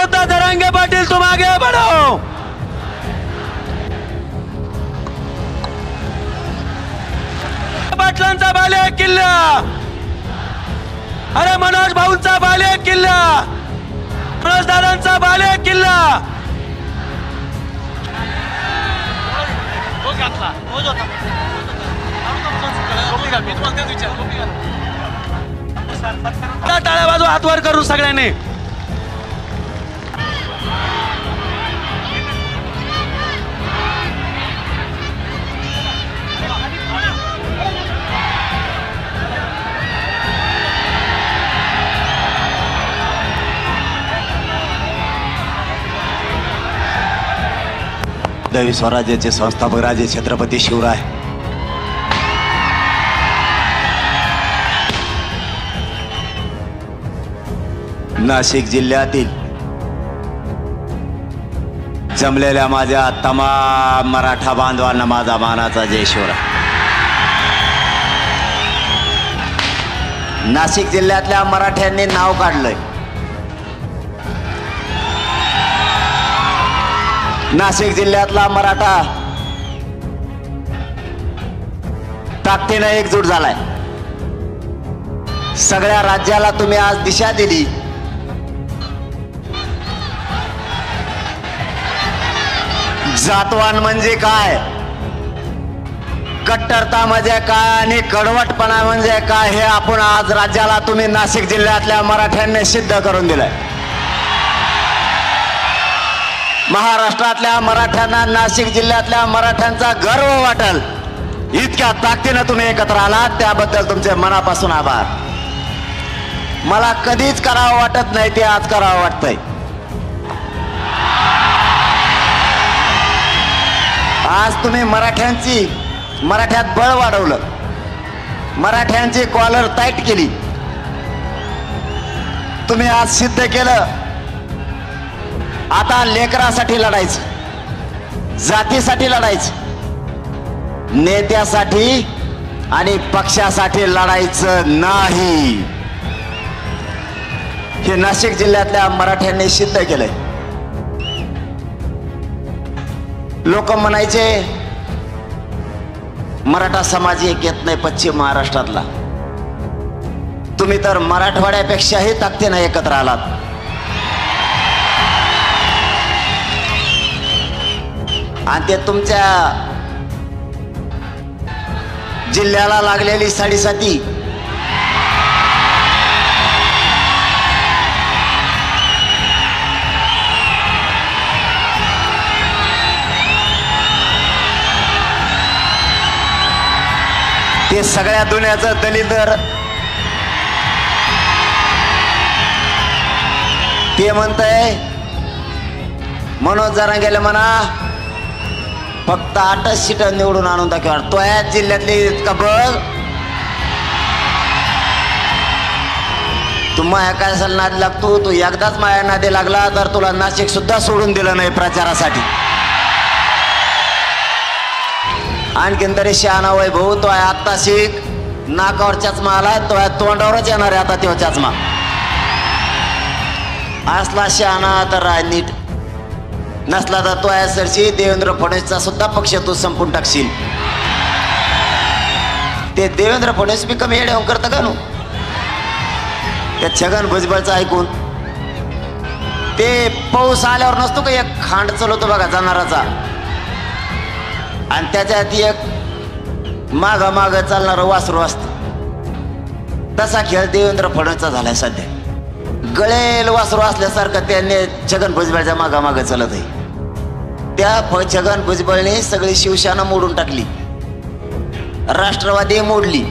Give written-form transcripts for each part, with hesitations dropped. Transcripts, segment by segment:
धरंगे पाटील तुम आगे बढ़ो। पाटलांचा बाले किल्ला, अरे मनोज भाऊंचा बाले किल्ला, मनोज दादांचा बाले किल्ला। टाळ्या बाजू हात वर करून सगळ्यांनी दैवी स्वराज्याचे संस्थापक राजे छत्रपती शिवराय नाशिक जिल्ह्यातील जमलेल्या माझ्या तमाम मराठा बांधवांना माझा मानाचा जय शिवराय। नाशिक जिल्ह्यातल्या मराठ्यांनी नाव काढलंय। नाशिक जिल्ह्यातला मराठा ताकदीनं एकजूट झालाय। सगळ्या राज्याला तुम्ही आज दिशा दिली। जातवान म्हणजे काय, कट्टरता म्हणजे काय आणि कडवटपणा म्हणजे काय हे आपण आज राज्याला तुम्ही नाशिक जिल्ह्यातल्या मराठ्यांनी सिद्ध करून दिलंय। महाराष्ट्रातल्या मराठ्यांना नाशिक जिल्ह्यातल्या मराठ्यांचा गर्व वाटेल इतक्या ताकदीनं तुम्ही एकत्र आलात, त्याबद्दल तुमचे मनापासून आभार। मला कधीच करावं वाटत नाही ते आज करावं वाटतंय। आज तुम्ही मराठ्यात बळ वाढवलं, मराठ्यांची कॉलर टाईट केली। तुम्ही आज सिद्ध केलं आता लेकरासाठी लढायचं, जातीसाठी लढायचं, नेत्यासाठी आणि पक्षासाठी लढायचं नाही। हे नाशिक जिल्ह्यातल्या मराठ्यांनी सिद्ध केलंय। लोक म्हणायचे मराठा समाज एक येत नाही पश्चिम महाराष्ट्रातला, तुम्ही तर मराठवाड्यापेक्षाही ताकदीनं एकत्र आलात। आणि ते तुमच्या जिल्ह्याला लागलेली साडेसाती ते सगळ्या दुनियाचं दलिंदर ते म्हणतंय मनोज जरांगेला म्हणा फक्त 8 सीट निवडून आणून दाखवा। तो या जिल्ह्यातले इतका बघ तू माया काय असेल नादी लागतो, तू एकदाच माया नादी लागला तर तुला नाशिक सुद्धा सोडून दिलं नाही प्रचारासाठी। आणखीन तरी शहाणा वैभव तो आहे आत्ता शिक नाकावर चष्मा आलाय, तो आहे तोंडावरच येणार आहे आता तो चष्मा। असला शहाणा तर राय नीट, नसला तर तो आहे सरशी देवेंद्र फडणवीसचा सुद्धा पक्ष तू संपून टाकशील। ते देवेंद्र फडणवीस बी कमी येऊन करतं का नु त्या छगन भुजबळचं ऐकून? ते पाऊस आल्यावर नसतो का एक खांड चालवतो बघा जनावराचा आणि त्याच्यात एक माग चालणारं वासरू असतं, तसा खेळ देवेंद्र फडणवीसचा झालाय सध्या। गळेल वासरू असल्यासारखं त्यांनी छगन भुजबळच्या माग चालत आहे। त्या छगन भुजबळने सगळी शिवसेना मोडून टाकली, राष्ट्रवादी मोडली,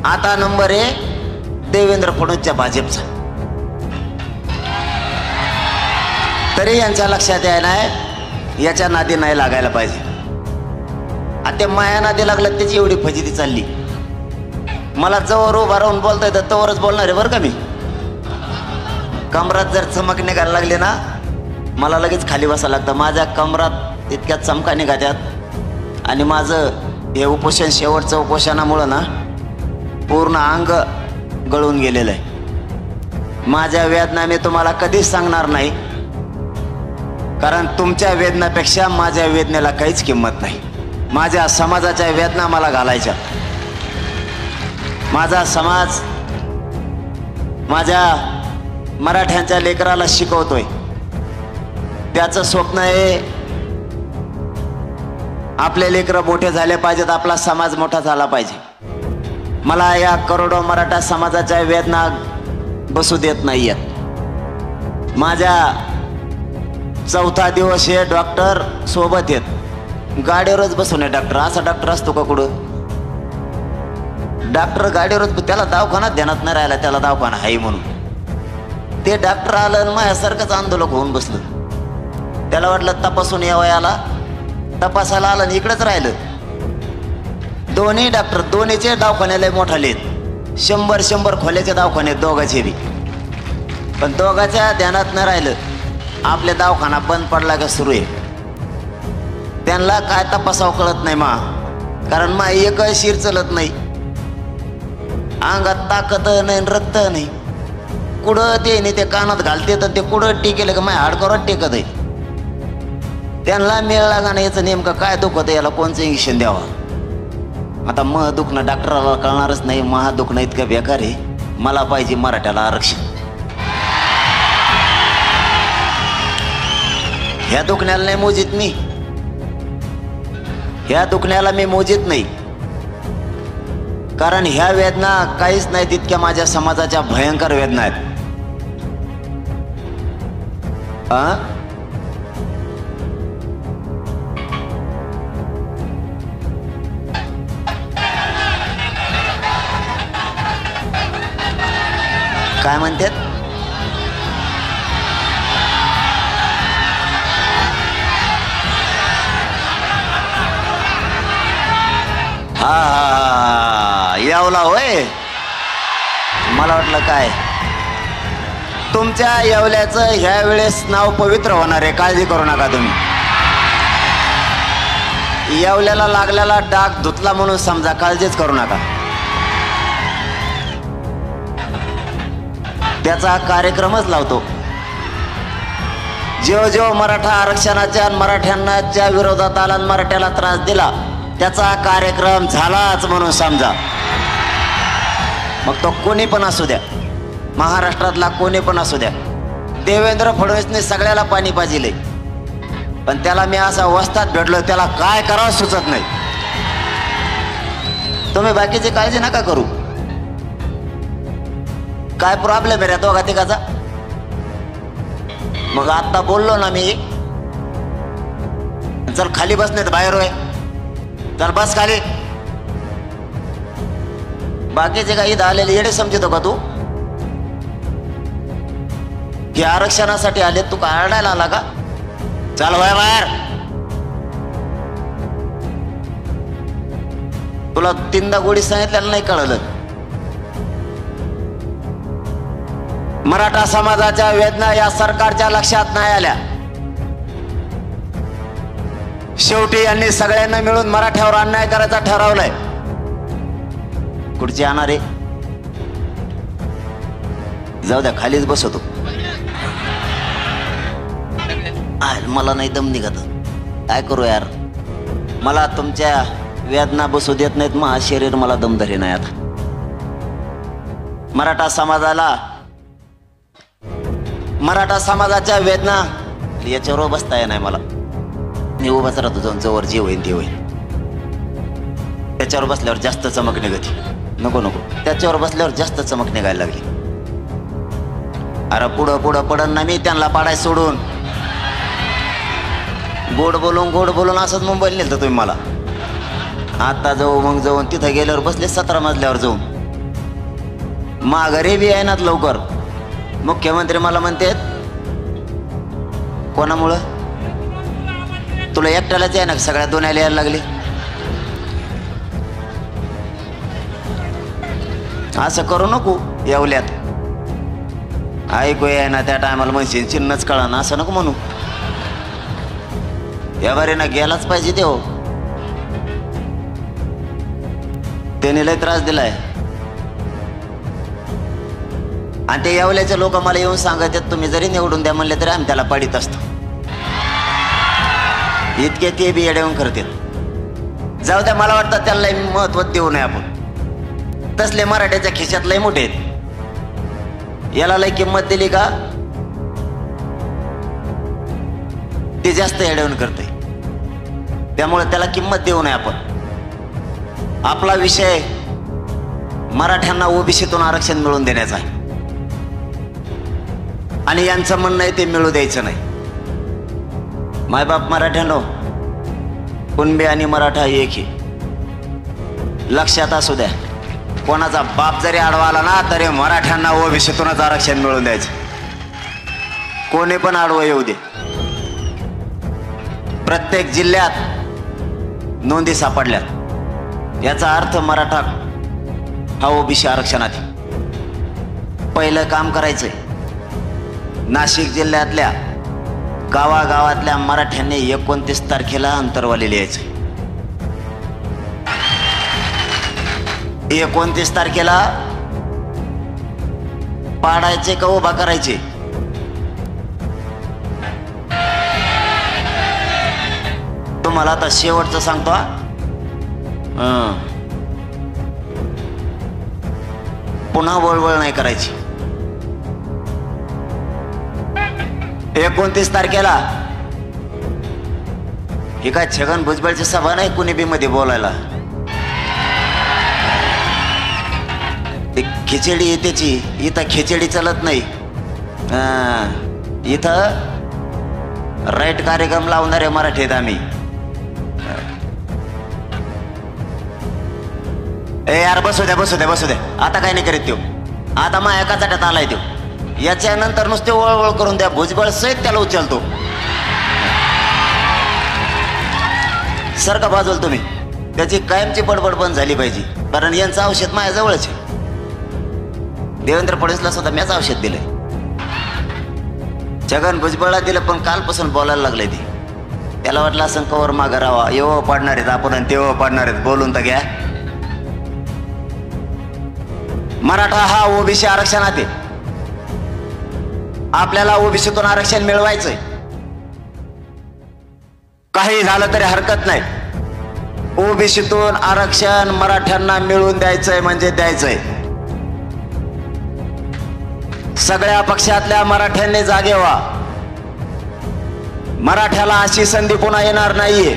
आता नंबर आहे देवेंद्र फडणवीसच्या भाजपचा। तरी यांच्या लक्षात यायला याच्या नादी नाही लागायला पाहिजे। आता माया नादी लागलं त्याची एवढी फजिती चालली। मला जवळ उभा राहून बोलता येतं तवरच बोलणार आहे बरं का मी। कमरात जर चमक निघायला लागली ना मला लगेच खाली बसायला लागतं। माझ्या कमरात इतक्या चमका निघात्यात आणि माझं हे उपोषण शेवटचं उपोषणामुळं ना पूर्ण अंग गळून गेलेलं आहे। माझ्या वेदना मी तुम्हाला कधीच सांगणार नाही, कारण तुमच्या वेदनापेक्षा माझ्या वेदनेला काहीच किंमत नाही. माझ्या समाजाच्या वेदना मला घालायच्या. माझा समाज माझ्या मराठ्यांच्या लेकराला शिकवतोय. त्याचं स्वप्न आहे आपले लेकरं मोठे झाले पाहिजेत, आपला समाज मोठा झाला पाहिजे. मला या करोडो मराठा समाजाच्या वेदना बसू देत नाहीयेत. माझ्या चौथा दिवस हे डॉक्टर सोबत येत. गाडीवरच बसून आहे डॉक्टर. असा डॉक्टर असतो का कुठं? डॉक्टर गाडीवरच, त्याला दवाखाना ध्यानात नाही राहिला त्याला दवाखाना आहे म्हणून. ते डॉक्टर आलं माझ्यासारखंच आंदोलक होऊन बसलं. त्याला वाटलं तपासून यावयाला, तपासायला आलं आणि इकडेच राहिलं. दोन्ही डॉक्टर, दोन्हीचे दवाखान्याला मोठाले आहेत. 100 खोल्याचे दवाखाने दोघांचे बी. पण दोघांच्या ध्यानात नाही राहिलं आपल्या दवाखाना बंद पडला का सुरू आहे. त्यांना काय तपासावं कळत नाही मा. कारण मा एक शिर चलत नाही, अंगात ताकद नाही, रक्त नाही. कुठं ते नाही, ते कानात घालते तर ते कुठं टिकेल का माझ्या हाडकोरात टेकत आहे. त्यांना मेळ लागा नाही याचं नेमकं काय दुखत आहे, याला कोणचं इंजेक्शन द्यावं. आता मह दुखणं डॉक्टराला कळणारच नाही. महा दुखणं इतकं बेकार आहे. मला पाहिजे मराठ्याला आरक्षण. ह्या दुखण्याला नाही मोजित मी, ह्या दुखण्याला मी मोजित नाही. कारण ह्या वेदना काहीच नाही तितक्या माझ्या समाजाच्या भयंकर वेदना आहेत. काय म्हणतात? हा यावला होय. मला वाटलं काय तुमच्या येवल्याचं ह्या वेळेस नाव पवित्र होणार आहे. काळजी करू नका तुम्ही. येवल्याला लागलेला डाग धुतला म्हणून समजा, काळजीच करू नका. त्याचा कार्यक्रमच लावतो. जो मराठा आरक्षणाच्या मराठ्यांच्या विरोधात आला, मराठ्याला त्रास दिला, त्याचा कार्यक्रम झालाच म्हणून समजा. मग तो कोणी पण असू द्या, महाराष्ट्रातला कोणी पण असू द्या. देवेंद्र फडणवीसने सगळ्याला पाणी पाजिले, पण त्याला मी असा वस्ताद भेटलो, त्याला काय करावं सुचत नाही. तुम्ही बाकीची काळजी नका करू. काय प्रॉब्लेम आहे रे दोघा तिघाचा? मग आता बोललो ना मी, चल खाली बस नाही तर बाहेर होय, चल बस खाली. बाकीचे काही इथं आलेले येडे समजतो का तू? की आरक्षणासाठी आले, तू काय आरडायला आला का? चल वय बाहेर. तुला 3दा गोडी सांगितल्याला नाही कळलं. मराठा समाजाच्या वेदना या सरकारच्या लक्षात नाही आल्या. शेवटी यांनी सगळ्यांना मिळून मराठ्यावर अन्याय करायचा ठरवलंय. कुठची आणणार आहे? जाऊ द्या, खालीच बसवतो. मला नाही दम निघत. काय करू यार, मला तुमच्या वेदना बसू देत नाहीत. मग शरीर मला दम धरे नाही. आता मराठा समाजाच्या वेदना याच्यावर बसता येणार मला. मी उभाच राहतो, जाऊन जवळ जे होईल ते होईल. त्याच्यावर बसल्यावर जास्त चमक निघते. नको त्याच्यावर बसल्यावर जास्त चमक निघायला लागली. अरे पुढं पडन ना मी त्यांना पाडाय सोडून. गोड बोलून असंच मुंबईला नेलं तुम्ही मला. आता जाऊन तिथं गेल्यावर बसले 17 मजल्यावर जाऊन. माघारी बी येणार लवकर. मुख्यमंत्री मला म्हणतात, कोणामुळं? तुला एकट्यालाच आहे ना, सगळ्या दोन्हीला यायला लागले. असं करू नको. येवल्यात ऐकू आहे ना, त्या टायमाला म्हणशील चिन्हच कळा ना, असं नको म्हणू. या बारीनं गेलाच पाहिजे ते. हो, त्याने लय त्रास दिलाय. आणि ते येवल्याचे लोक मला येऊन सांगतात, तुम्ही जरी निवडून द्या म्हणले तरी आम्ही त्याला पाडीत असतो. इतके ते बी येऊन करतात. जाऊ द्या, मला वाटतं त्याला महत्व देऊ नये आपण. तसले मराठ्याच्या खिशात लय मोठे आहेत. याला लय किंमत दिली का ते जास्त येऊन करते. त्यामुळे त्याला किंमत देऊ नये आपण. आपला विषय मराठ्यांना ओबीसीतून आरक्षण मिळवून देण्याचा आहे. आणि यांचं म्हणणं आहे ते मिळू द्यायचं नाही. मायबाप मराठ्यानो, कुणबी आणि मराठा एक ही लक्षात असू द्या. कोणाचा बाप जरी आडवा आला ना तरी मराठ्यांना ओबीसीतूनच आरक्षण मिळवून द्यायचं. कोणी पण आडवं येऊ दे. प्रत्येक जिल्ह्यात नोंदी सापडल्यात. याचा अर्थ मराठा हा ओबीसी आरक्षणात. पहिलं काम करायचंय, नाशिक जिल्ह्यातल्या गावागावातल्या मराठ्यांनी 29 तारखेला अंतरवाली लिहायचं. 29 तारखेला पाडायचे का उभा करायचे? तुम्हाला आता शेवटचं सांगतो. पुन्हा वळवळ नाही करायची. 29 तारखेला ही काय छगन भुजबळची सभा नाही कुणी बी मध्ये बोलायला. खिचडी येतेची. इथं खिचडी चालत नाही. इथं राईट कार्यक्रम लावणारे मराठी आहेत आम्ही. ए यार, बसू द्या बसू द्या बसू द्या. आता काय नाही करीत तो. आता माझ्या एका चाट्यात आलाय तो. याच्यानंतर नुसते वळवळ करून द्या. भुजबळ सहित त्याला उचलतो. सारखा बाजूला तुम्ही. त्याची कायमची बडबड बंद झाली पाहिजे. कारण यांचं औषध माझ्या जवळच आहे. देवेंद्र फडणवीसला सुद्धा मीच औषध दिलंय. छगन भुजबळला दिलं पण कालपासून बोलायला लागले ते. त्याला वाटलं असं कवर मागं राहावा. येव पाडणार आहेत आपण आणि तेव्हा पाडणार आहेत. बोलून तर घ्या. मराठा हा ओबीसी आरक्षणात आहे. आपल्याला ओबीसीतून आरक्षण मिळवायचंय. काही झालं तरी हरकत नाही. ओबीसीतून आरक्षण मराठ्यांना मिळवून द्यायचंय म्हणजे द्यायचंय. सगळ्या पक्षातल्या मराठ्यांनी जागे व्हा. मराठ्याला अशी संधी पुन्हा येणार नाहीये.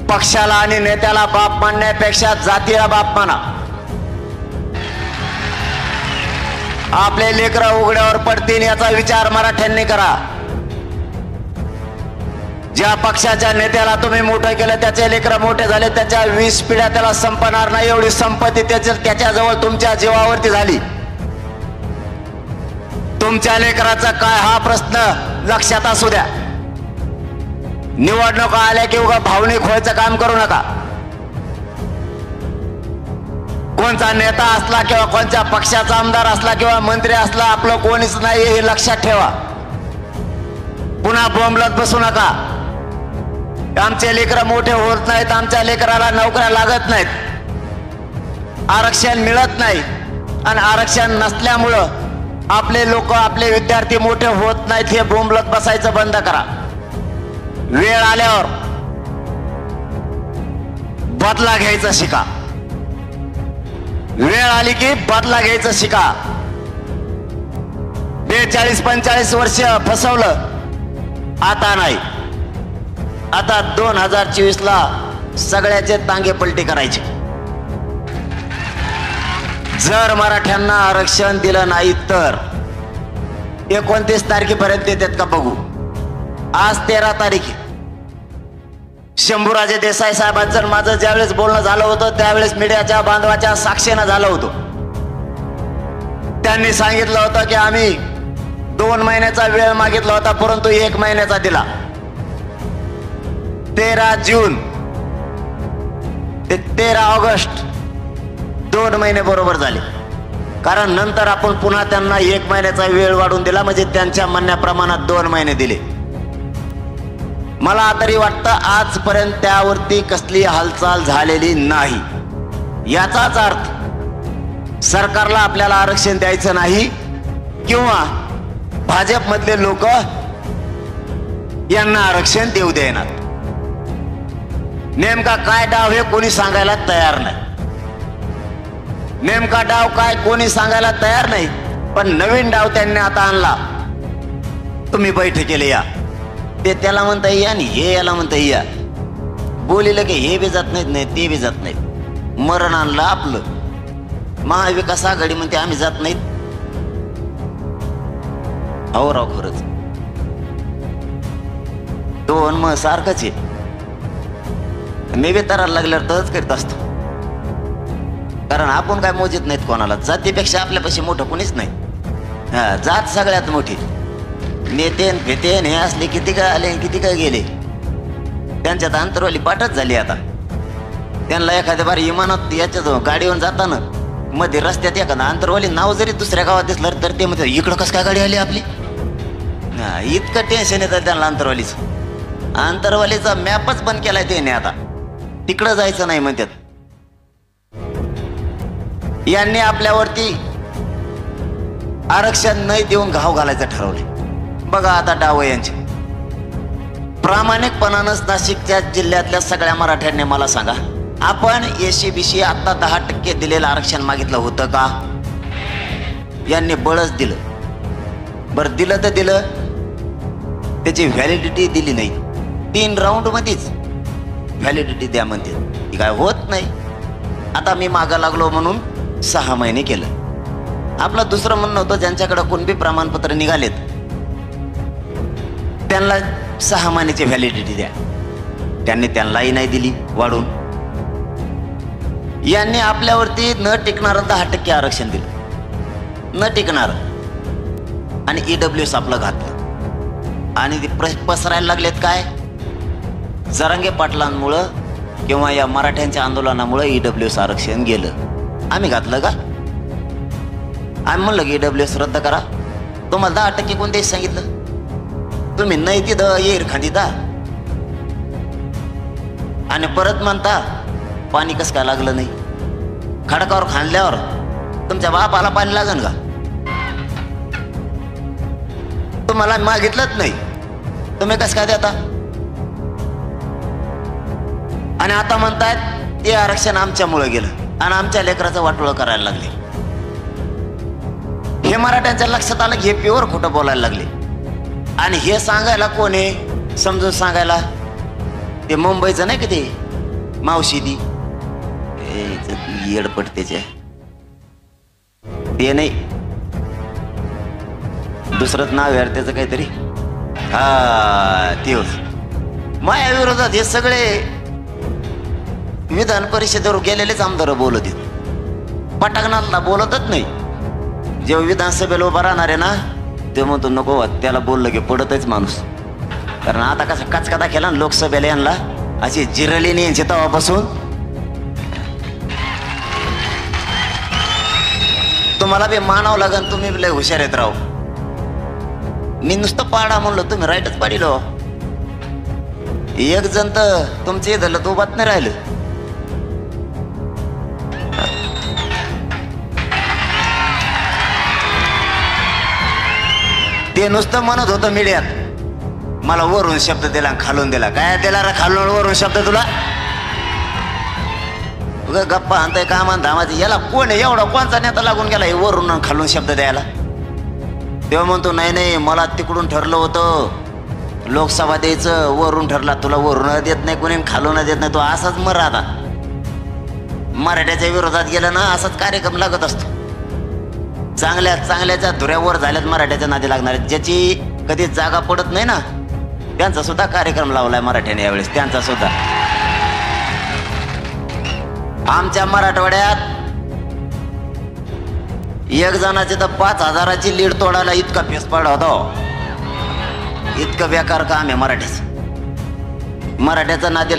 पक्षाला आणि नेत्याला बाप मानण्यापेक्षा जातीला बाप माना. आपले लेकरं उघड्यावर पडतील याचा विचार मराठ्यांनी करा. ज्या पक्षाच्या नेत्याला तुम्ही मोठं केलं त्याचे लेकरं मोठे झाले. त्याच्या 20 पिढ्या त्याला संपणार नाही एवढी संपत्ती त्याच्याजवळ तुमच्या जीवावरती झाली. तुमच्या लेकराचा काय हा प्रश्न लक्षात असू द्या. निवडणुका आल्या की उगा भावनिक व्हायचं काम करू नका. कोणता नेता असला किंवा कोणत्या पक्षाचा आमदार असला किंवा मंत्री असला, आपलं कोणीच नाही हे लक्षात ठेवा. पुन्हा बोंबलत बसू नका. आमचे लेकरं मोठे होत नाहीत, आमच्या लेकराला नोकऱ्या लागत नाहीत, आरक्षण मिळत नाही आणि आरक्षण नसल्यामुळं आपले लोक आपले विद्यार्थी मोठे होत नाहीत हे बोंबलत बसायचं बंद करा. वेळ आल्यावर बदला घ्यायचा शिका. वेळ आली की बदला घ्यायचं शिका. 42-45 वर्ष फसवलं, आता नाही. आता 2024 ला सगळ्याचे टांगे पलटी करायचे. जर मराठ्यांना आरक्षण दिलं नाही तर 29 तारखेपर्यंत येतात का बघू. आज 13 तारीख. शंभूराजे देसाई साहेबांचं माझं ज्यावेळेस बोलणं झालं होतं त्यावेळेस मीडियाच्या बांधवाच्या साक्षीनं झालं होतं. त्यांनी सांगितलं होतं की आम्ही 2 महिन्याचा वेळ मागितला होता परंतु 1 महिन्याचा दिला. 13 जून ते 13 ऑगस्ट 2 महिने बरोबर झाले. कारण नंतर आपण पुन्हा त्यांना 1 महिन्याचा वेळ वाढून दिला म्हणजे त्यांच्या म्हणण्याप्रमाणात 2 महिने दिले. मला तरी वाटतं आजपर्यंत त्यावरती कसली हालचाल झालेली नाही. याचाच अर्थ सरकारला आपल्याला आरक्षण द्यायचं नाही किंवा भाजपमधले लोक यांना आरक्षण देऊ देणार. नेमका काय डाव हे कोणी सांगायला तयार नाही. नेमका डाव काय कोणी सांगायला तयार नाही. पण नवीन डाव त्यांनी आता आणला. तुम्ही बैठकीला या, ते त्याला म्हणता या आणि हे याला म्हणता या. बोलिलं की हे बी जात नाहीत, नाही ते बी जात नाहीत. मरण आणलं आपलं. महाविकास आघाडी म्हणते आम्ही जात नाहीत. अहो राव, खरंच दोन मग सारखंच आहे. मी बी तराला लागल्यावर तरच करीत असतो. कारण आपण काय मोजित नाहीत कोणाला. जातीपेक्षा आपल्यापाशी मोठं कोणीच नाही. हा, जात सगळ्यात मोठी. नेतेन फेतेन हे असले किती काय आले किती काय गेले. त्यांच्यात अंतरवाली पाठच झाली आता. त्यांना एखाद्या बारी इमानात याच्यात गाडीवर जाताना मध्ये रस्त्यात एखादा अंतरवाली नाव जरी दुसऱ्या गावात दिसलं तर ते म्हणतात इकडं कसं काय गाडी आली आपली. इतकं टेन्शन येतं त्यांना अंतरवालीच. अंतरवालीचा मॅपच बंद केलाय त्याने आता. तिकडं जायचं नाही म्हणतात. यांनी आपल्यावरती आरक्षण नाही देऊन घाव घालायचं ठरवले. बघा आता डाव यांचे. प्रामाणिकपणानंच नाशिकच्या जिल्ह्यातल्या सगळ्या मराठ्यांनी मला सांगा, आपण एसीबीसी आता 10% दिलेलं आरक्षण मागितलं होतं का? यांनी बळच दिलं. बरं दिलं तर दिलं, त्याची व्हॅलिडिटी दिली नाही. 3 राऊंड मध्येच व्हॅलिडिटी द्या म्हणते. ती काय होत नाही. आता मी मागा लागलो म्हणून 6 महिने केलं. आपलं दुसरं म्हणणं होतं ज्यांच्याकडे कुणबी प्रमाणपत्र निघालेत त्यांना 6 महिन्याची व्हॅलिडिटी द्या. त्यांनी त्यांनाही नाही दिली वाढून. यांनी आपल्यावरती न टिकणारं 10% आरक्षण दिलं. न टिकणार आणि EWS आपलं घातलं. आणि ते पसरायला लागलेत काय? जरांगे पाटलांमुळं किंवा या मराठ्यांच्या आंदोलनामुळे EWS आरक्षण गेलं. आम्ही घातलं का? आम्ही म्हणलं की EWS रद्द करा. तुम्हाला 10% कोणतेही सांगितलं? तुम्ही नाही तिथं येईल खांदीता आणि परत म्हणता पाणी कसं काय लागलं नाही. खडकावर खांदल्यावर तुमच्या बापाला पाणी लागन का? तुम्हाला मागितलंच नाही, तुम्ही कसं काय देता? आणि आता म्हणतायत ते आरक्षण आमच्यामुळे गेलं आणि आमच्या लेकराचं वाटोळं करायला लागले. हे मराठ्यांच्या लक्षात आलं की हे प्युअर खोटं बोलायला लागले. आणि हे सांगायला कोण आहे? समजून सांगायला ते मुंबईचं नाही का ते मावशी ती येडपट त्याच्या ते नाही, दुसरंच नाव आहे त्याचं काहीतरी. हा तेच माया विरोधात हे सगळे विधान परिषदेवर गेलेलेच आमदार बोलत आहेत. पटांगणाला बोलतच नाही. जेव्हा विधानसभेला उभा राहणार आहे ना ते म्हणतो नको, त्याला बोललं की पडतच माणूस. कारण आता कसा कचकदा केला लोकसभेला यांना अशी जिरली नाही यांची तवापासून. तुम्हाला बी मानावं लागेल. तुम्ही लय हुशार आहेत राव. मी नुसतं पाडा म्हणलं, तुम्ही राईटच पाडिलो. एक जण तर तुमचे झालं तो बात नाही राहिलं. ते नुसतं म्हणत होतं मीडियात मला वरून शब्द दिला खालून दिला. काय दिला रे खालून वरून शब्द तुला? गप्पा आणताय कामान धामाचे. याला कोण आहे एवढा? कोणचा नेता लागून गेला हे वरून खालून शब्द द्यायला? तेव्हा म्हणतो नाही नाही मला तिकडून ठरलं होतं लोकसभा द्यायचं, वरून ठरला. तुला वरून देत नाही कोणी, खालून देत नाही. तो असाच मर आता. मराठ्याच्या विरोधात गेला ना असाच कार्यक्रम लागत असतो. चांगल्या चांगल्याच्या धुऱ्यावर झाल्यात मराठ्याच्या नादी लागणार. ज्याची कधी जागा पडत नाही ना त्यांचा सुद्धा कार्यक्रम लावलाय मराठ्याने यावेळेस. त्यांचा सुद्धा. आमच्या मराठवाड्यात एक जणाची तर 5,000ची लीड तोडायला इतका फेसपाड होता. इतकं बेकार काम आहे मराठ्याचं. मराठ्याचं नादी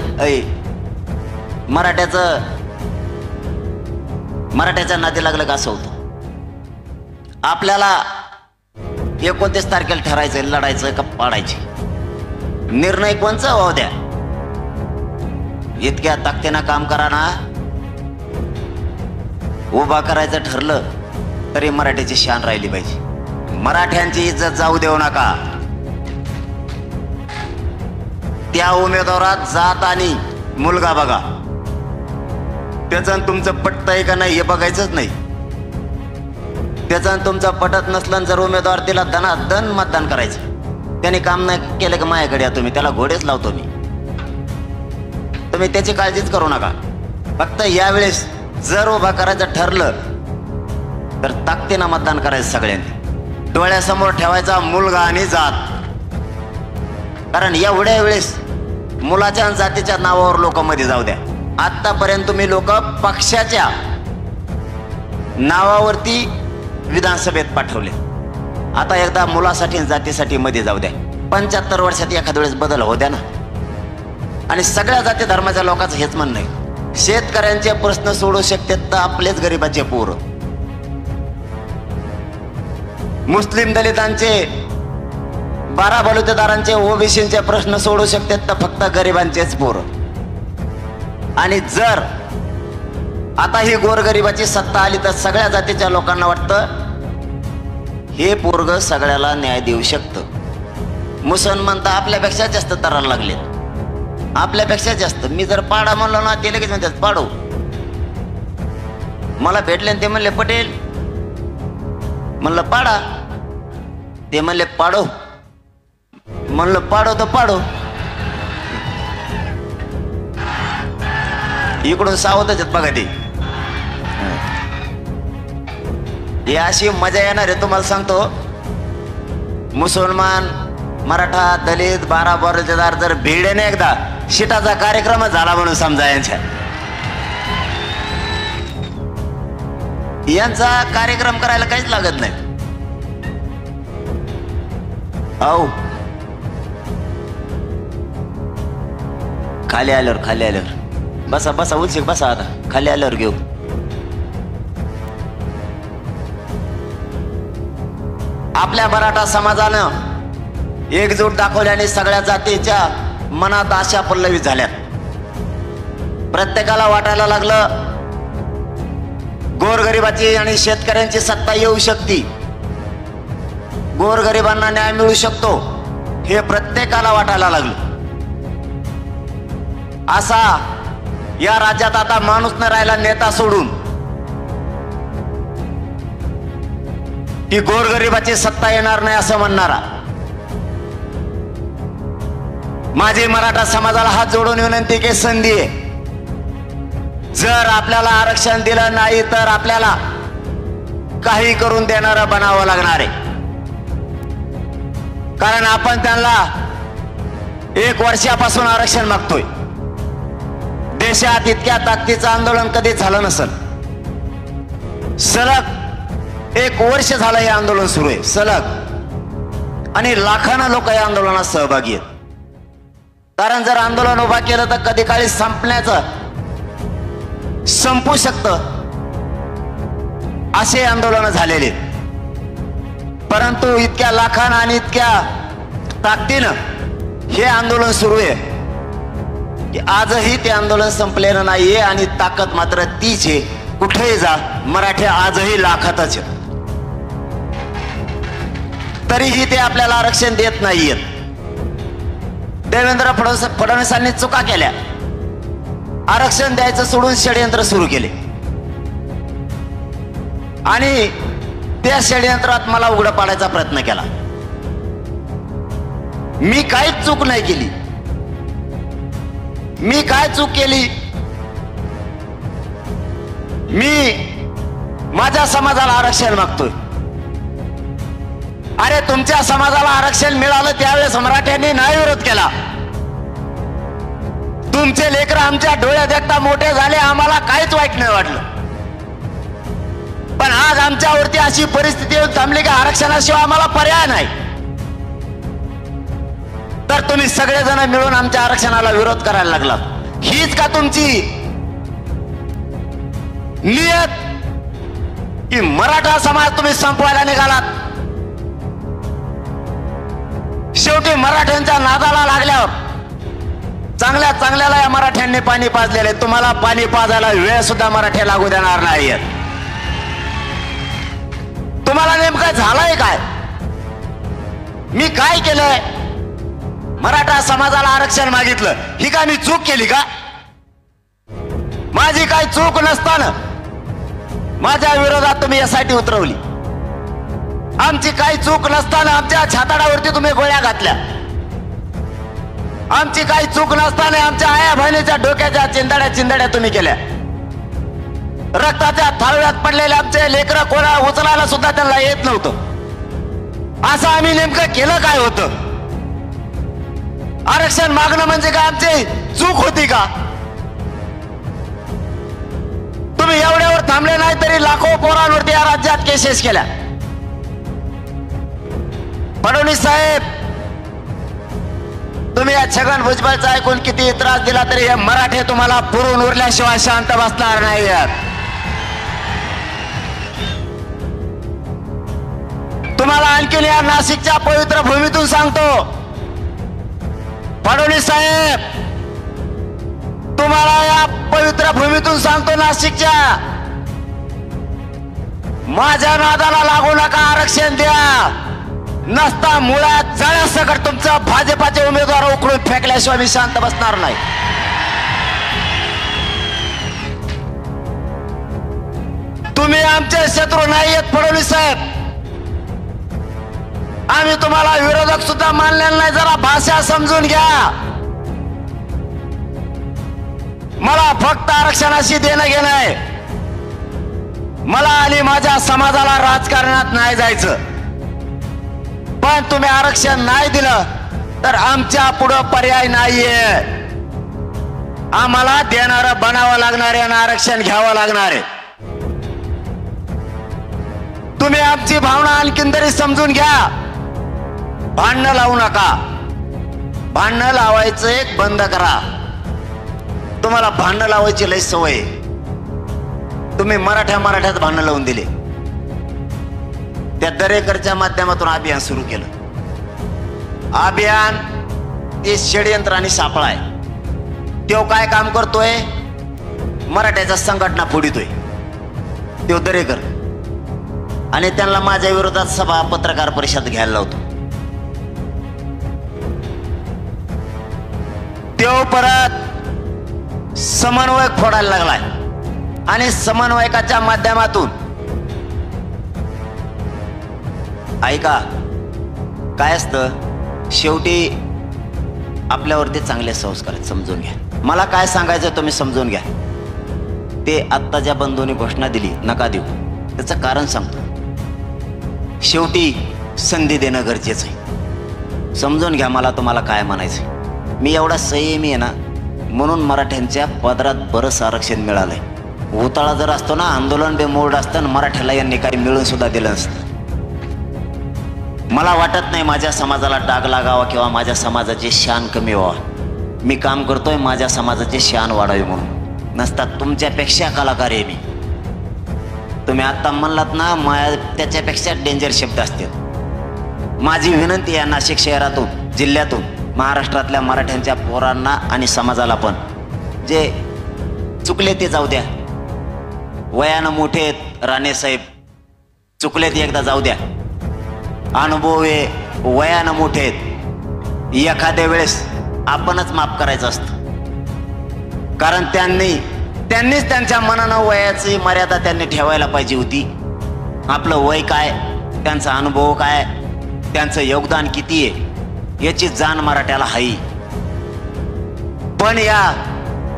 मराठ्याच्या नादी लागलं का असं होतं. आपल्याला 29 तारखेला ठरायचं लढायचं का पाडायचे. निर्णय कोणचा व्हावं द्या. इतक्या ताकदीनं काम करा ना. उभा करायचं ठरलं तरी मराठ्याची शान राहिली पाहिजे. मराठ्यांची इज्जत जाऊ देऊ नका. त्या उमेदवारात जात आणि मुलगा बघा, त्याचं आणि तुमचं पटतंय का नाही हे बघायचंच नाही. त्याचं आणि तुमचं पटत नसलं, जर उमेदवार तिला दनादन मतदान करायचं. त्याने काम नाही केलं की माझ्याकडे या तुम्ही, त्याला घोडेच लावतो मी. तुम्ही त्याची काळजीच करू नका. फक्त यावेळेस जर उभा करायचं ठरलं तर ताकदीनं मतदान करायचं. सगळ्यांनी डोळ्यासमोर ठेवायचा मुलगा आणि जात. कारण एवढ्या वेळेस मुलाच्या आणि जातीच्या नावावर लोक मध्ये जाऊ द्या. आतापर्यंत तुम्ही लोक पक्षाच्या नावावरती विधानसभेत पाठवले. आता एकदा मुलासाठी आणि जातीसाठी मध्ये जाऊ द्या. 75 वर्षात एखाद्या वेळेस बदल होऊ द्या ना. आणि सगळ्या जाती धर्माच्या लोकांचं हेच म्हणणं आहे, शेतकऱ्यांचे प्रश्न सोडू शकतात तर आपलेच गरिबाचे पोरं, मुस्लिम दलितांचे, 12 बलुतेदारांचे, ओबीसींचे प्रश्न सोडू शकतात तर फक्त गरिबांचेच पोरं. आणि जर आता ही गोरगरिबाची सत्ता आली तर सगळ्या जातीच्या लोकांना वाटतं हे पोरग सगळ्याला न्याय देऊ शकतं. मुसलमान तर आपल्यापेक्षा जास्त तरायला लागले, आपल्यापेक्षा जास्त. मी जर पाडा म्हणलो ना ते लगेच म्हणतात पाडू. मला भेटले ते म्हणले पटेल, म्हणलं पाडा. ते म्हणले पाडो, म्हणलं पाडो तर पाडो. इकडून सावधच आहेत बघा ते. ही अशी मजा येणार आहे तुम्हाला सांगतो. मुसलमान, मराठा, दलित, 12 बलुतेदार जर भिडेने एकदा शिटाचा कार्यक्रमच झाला म्हणून समजा. यांचा कार्यक्रम करायला काहीच लागत नाही. औ खाली आल्यावर बसा बसा उलशिक बसा. आता खाली आल्यावर घेऊ. आपल्या मराठा समाजानं एकजूट दाखवल्याने सगळ्या जातीच्या मनात आशा पल्लवित झाल्यात. प्रत्येकाला वाटायला लागलं गोरगरिबाची आणि शेतकऱ्यांची सत्ता येऊ शकते, गोरगरिबांना न्याय मिळू शकतो, हे प्रत्येकाला वाटायला लागलं. असा या राज्यात आता माणूस न राहिला नेता सोडून की गोरगरिबाची सत्ता येणार नाही असं म्हणणारा. माझी मराठा समाजाला हात जोडून विनंती की संधी आहे, जर आपल्याला आरक्षण दिलं नाही तर आपल्याला काही करून देणारं बनावं लागणार आहे. कारण आपण त्यांना 1 वर्षापासून आरक्षण मागतोय. देशात इतक्या ताकदीचं आंदोलन कधी झालं नसेल. सलग 1 वर्ष झालं हे आंदोलन सुरू आहे, सलग. आणि लाखांना लोक या आंदोलनात सहभागी आहेत. कारण जर आंदोलन उभा केलं तर कधी काळी संपू शकतं असे आंदोलन झालेले. परंतु इतक्या लाखांना आणि इतक्या ताकदीनं हे आंदोलन सुरू आहे की आजही ते आंदोलन संपलेलं नाहीये. आणि ताकद मात्र तीच आहे. कुठेही जा, मराठी आजही लाखातच आहेत. तरीही ते आपल्याला आरक्षण देत नाहीयेत. देवेंद्र फडणवीसांनी चुका केल्या, आरक्षण द्यायचं सोडून षडयंत्र सुरू केले. आणि त्या षडयंत्रात मला उघडं पाडायचा प्रयत्न केला. मी काहीच चूक नाही केली. मी काय चूक केली? मी माझ्या समाजाला आरक्षण मागतोय. अरे तुमच्या समाजाला आरक्षण मिळालं त्यावेळेस मराठ्यांनी नाही विरोध केला. तुमचे लेकर आमच्या डोळ्यात देखता मोठे झाले, आम्हाला काहीच वाईट नाही वाटलं. पण आज आमच्यावरती अशी परिस्थिती येऊन थांबली की आरक्षणाशिवाय आम्हाला पर्याय नाही. तर तुम्ही सगळेजण मिळून आमच्या आरक्षणाला विरोध करायला लागलात. हीच का तुमची नियत की मराठा समाज तुम्ही संपवायला निघालात? शेवटी मराठ्यांच्या नादाला लागल्यावर चांगल्या चांगल्याला या मराठ्यांनी पाणी पाजलेले. तुम्हाला पाणी पाजायला वेळ सुद्धा मराठी लागू देणार नाहीयेत. तुम्हाला नेमकं झालंय काय? मी काय केलंय? मराठा समाजाला आरक्षण मागितलं, ही का मी चूक केली का? माझी काही चूक नसताना माझ्या विरोधात तुम्ही यासाठी उतरवली. आमची काही चूक नसताना आमच्या छाताडावरती तुम्ही गोळ्या घातल्या. आमची काही चूक नसताना आमच्या आया बहिणीच्या डोक्याच्या चिंदड्या तुम्ही केल्या. रक्ताच्या थाळव्यात पडलेले आमचे लेकरं कोणा उचलायला सुद्धा त्यांना येत नव्हतं. असं आम्ही नेमकं केलं काय होतं? आरक्षण मागणं म्हणजे काय आमची चूक होती का? तुम्ही एवढ्यावर थांबले नाही तरी लाखो पोरांवरती या राज्यात केसेस केल्या. फडणवीस साहेब, तुम्ही या छगन भुजबळचा ऐकून किती त्रास दिला तरी हे मराठे तुम्हाला पुरून उरल्याशिवाय शांत बसणार नाही. तुम्हाला आणखीन या नाशिकच्या पवित्र भूमीतून सांगतो, फडणवीस साहेब, तुम्हाला या पवित्र भूमीतून सांगतो, नाशिकच्या, माझ्या नादाला लागू नका. आरक्षण द्या, नसता मुळात जळ्यासकट तुमचं भाजपाचे उमेदवार उकळून फेकल्याशिवाय मी शांत बसणार नाही. तुम्ही आमचे शत्रू नाही आहेत फडणवीस साहेब. आम्ही तुम्हाला विरोधक सुद्धा मानलेला नाही. जरा भाषा समजून घ्या. मला फक्त आरक्षणाशी देणं घेणं आहे. मला आणि माझ्या समाजाला राजकारणात नाही जायचं. पण तुम्ही आरक्षण नाही दिलं तर आमच्या पुढं पर्याय नाहीये. आम्हाला देणारं बनावं लागणार आहे आणि आरक्षण घ्यावं लागणार आहे. तुम्ही आमची भावना आणखीन तरी समजून घ्या. भांडणं लावू नका. भांडणं लावायचं एक बंद करा. तुम्हाला भांडणं लावायची लय सवय. तुम्ही मराठ्यात भांडणं लावून दिले. त्या दरेकरच्या माध्यमातून अभियान सुरू केलं. अभियान ते षडयंत्र आणि सापळा आहे. तो काय काम करतोय? मराठ्याच्या संघटना फोडितोय तो दरेकर. आणि त्यांना माझ्या विरोधात सभा पत्रकार परिषद घ्यायला लावतो. तो परत समन्वयक फोडायला लागलाय आणि समन्वयकाच्या माध्यमातून ऐका काय असतं, शेवटी आपल्यावरती चांगले संस्कार आहेत, समजून घ्या. मला काय सांगायचं तुम्ही समजून घ्या. ते आत्ता ज्या बंधूंनी घोषणा दिली नका देऊ, त्याचं कारण सांगतो. शेवटी संधी देणं गरजेचं आहे. समजून घ्या मला तुम्हाला काय म्हणायचं. मी एवढा संयमी आहे ना, म्हणून मराठ्यांच्या पदरात बरंच आरक्षण मिळालंय. घोटाळा जर असतो ना, आंदोलन बेमोड असतं, मराठ्याला यांनी काही मिळून सुद्धा दिलं नसतं. मला वाटत नाही माझ्या समाजाला डाग लागावा किंवा माझ्या समाजाची शान कमी व्हावा. मी काम करतोय माझ्या समाजाची शान वाढावी म्हणून. नसता तुमच्यापेक्षा कलाकार आहे मी. तुम्ही आता म्हणलात ना, त्याच्यापेक्षा डेंजर शब्द असतील. माझी विनंती आहे नाशिक शहरातून, जिल्ह्यातून, महाराष्ट्रातल्या मराठ्यांच्या पोरांना आणि समाजाला पण, जे चुकले ते जाऊ द्या. वयानं मोठे आहेत राणे साहेब, चुकले ते एकदा जाऊ द्या. अनुभव आहे, वयानं मोठे आहेत. एखाद्या वेळेस आपणच माफ करायचं असतं. कारण त्यांनीच त्यांच्या मनानं वयाची मर्यादा त्यांनी ठेवायला पाहिजे होती. आपलं वय काय, त्यांचा अनुभव काय, त्यांचं योगदान किती आहे याची जाण मराठ्याला हाई. पण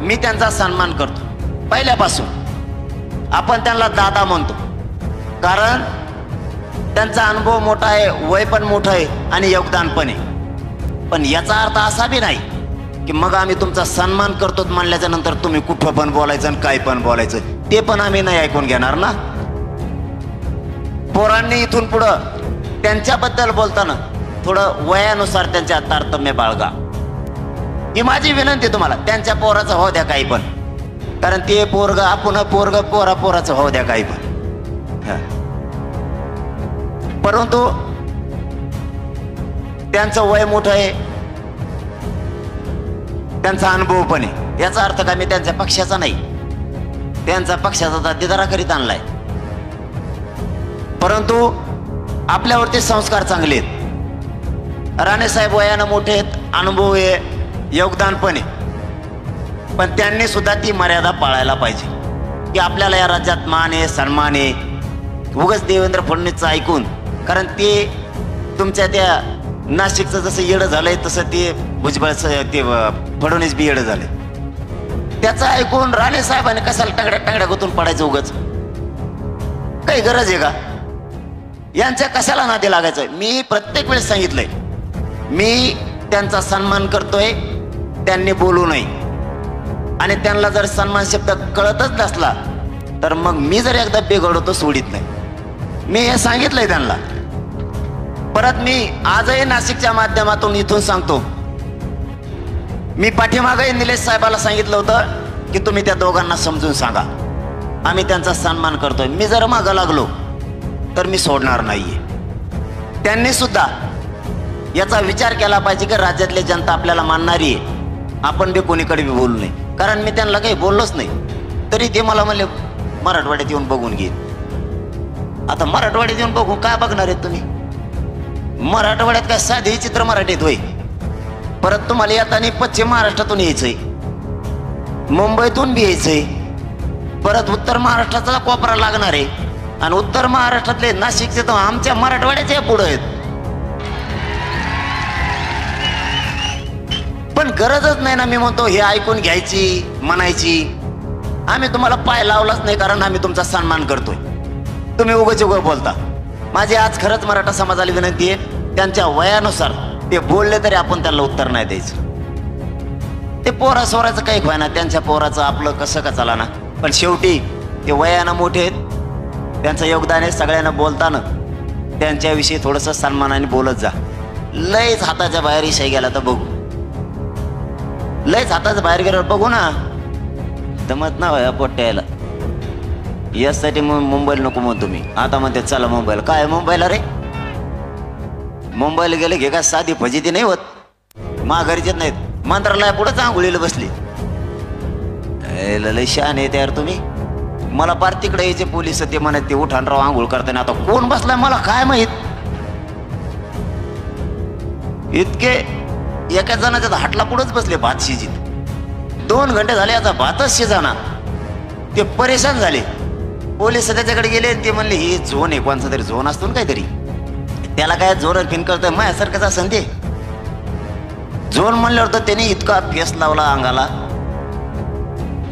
मी त्यांचा सन्मान करतो पहिल्यापासून. आपण त्यांना दादा म्हणतो कारण त्यांचा अनुभव मोठा आहे, वय पण मोठं आहे आणि योगदान पण आहे. पण याचा अर्थ असा बी नाही की मग आम्ही तुमचा सन्मान करतो म्हणल्याच्या नंतर तुम्ही कुठं पण बोलायचं आणि काय पण बोलायचं, ते पण आम्ही नाही ऐकून घेणार ना. पोरांनी इथून पुढं त्यांच्याबद्दल बोलताना थोडं वयानुसार त्यांच्या तारतम्य बाळगा, ही माझी विनंती तुम्हाला. त्यांच्या पोराचं हो द्या काही पण, कारण ते पोरग आपण पोराचं हो द्या काही पण. परंतु त्यांचं वय मोठं आहे, त्यांचा अनुभव पण आहे. याचा अर्थ काय मी त्यांच्या पक्षाचा नाही, त्यांचा पक्षाचा दातेदारा करीत आणलाय. परंतु आपल्यावरती संस्कार चांगले आहेत. राणे साहेब वयानं मोठे आहेत, अनुभव आहे, योगदान पण आहे, पण त्यांनी सुद्धा ती मर्यादा पाळायला पाहिजे की आपल्याला या राज्यात मान आहे, सन्मान आहे. उगाच देवेंद्र फडणवीसचं ऐकून, कारण ते तुमच्या त्या नाशिकचं जसं येडं झालंय तसं ते भुजबळचं ते फडणवीस बी येडं झालंय. त्याचं ऐकून राणे साहेबांनी कशाला टांगड्या गुतून पडायचं उगाच? काही गरज आहे का? यांच्या कशाला नादी लागायचं? मी प्रत्येक वेळेस सांगितलंय, मी त्यांचा सन्मान करतोय, त्यांनी बोलू नये. आणि त्यांना जर सन्मान शब्द कळतच नसला तर मग मी जर एकदा बिघडवतो सोडित नाही. मी हे सांगितलंय त्यांना. परत मी आजही नाशिकच्या माध्यमातून इथून सांगतो, मी पाठीमागही निलेश साहेबाला सांगितलं होतं की तुम्ही त्या दोघांना समजून सांगा, आम्ही त्यांचा सन्मान करतोय. मी जर मागं लागलो तर मी सोडणार नाहीये. त्यांनी सुद्धा याचा विचार केला पाहिजे की राज्यातली जनता आपल्याला मानणारी आहे, आपण बी कोणीकडे बी बोलू नये. कारण मी त्यांना काही बोललोच नाही, तरी ते मला म्हणले मराठवाड्यात येऊन बघून घे. आता मराठवाड्यात येऊन बघून काय बघणार आहेत तुम्ही? मराठवाड्यात काय साधे चित्र मराठीत होय? परत तुम्हाला येताना पश्चिम महाराष्ट्रातून यायचंय, मुंबईतून बी यायचंय, परत उत्तर महाराष्ट्राचा कोपरा लागणार आहे. आणि उत्तर महाराष्ट्रातले नाशिकचे तर आमच्या मराठवाड्याच्या पुढे आहेत. पण गरजच नाही ना. मी म्हणतो हे ऐकून घ्यायची, म्हणायची. आम्ही तुम्हाला पाय लावलाच नाही, कारण आम्ही तुमचा सन्मान करतोय. तुम्ही उगाच बोलता. माझी आज खरंच मराठा समाजाला विनंती आहे, त्यांच्या वयानुसार ते बोलले तरी आपण त्यांना उत्तर नाही द्यायचं. ते पोरा सोराचं काही व्हायना, त्यांच्या पोराचं आपलं कसं का चला ना. पण शेवटी ते वयानं मोठे आहेत, त्यांचं योगदान आहे. सगळ्यांना बोलताना त्यांच्याविषयी थोडंसं सन्मानाने बोलत जा. लयच हाताच्या बाहेर इशाई गेला तर बघू, लयच हाताच्या बाहेर गेल्यावर बघू ना. दमत ना वया पोट्याला. यासाठी मुंबईला नको म्हणतो मी. आता म्हणते चला मुंबईला. काय मुंबईला रे? मुंबईला गेले घे का साधी फजिती नाही होत, माघारीचेच नाहीत. मंत्रालया पुढेच आंघोळीला बसली. लय शान आहे यार तुम्ही. मला पार तिकडे यायचे पोलिस ते म्हणत ते उठाण राव आंघोळ करताना. आता कोण बसलाय मला काय माहित. इतके एका जणाच्या हाटला पुढेच बसले भात शिजीत. 2 घंटे झाले आता भातच शिजाना. ते परेशान झाले. पोलीस त्याच्याकडे गेले, ते म्हणले ही झोन आहे, कोणचा तरी झोन असतो ना काहीतरी, त्याला काय झोन फिन करतोय माझ्यासारखंच असं ते झोन म्हणल्यावर तर त्याने इतका फेस लावला अंगाला.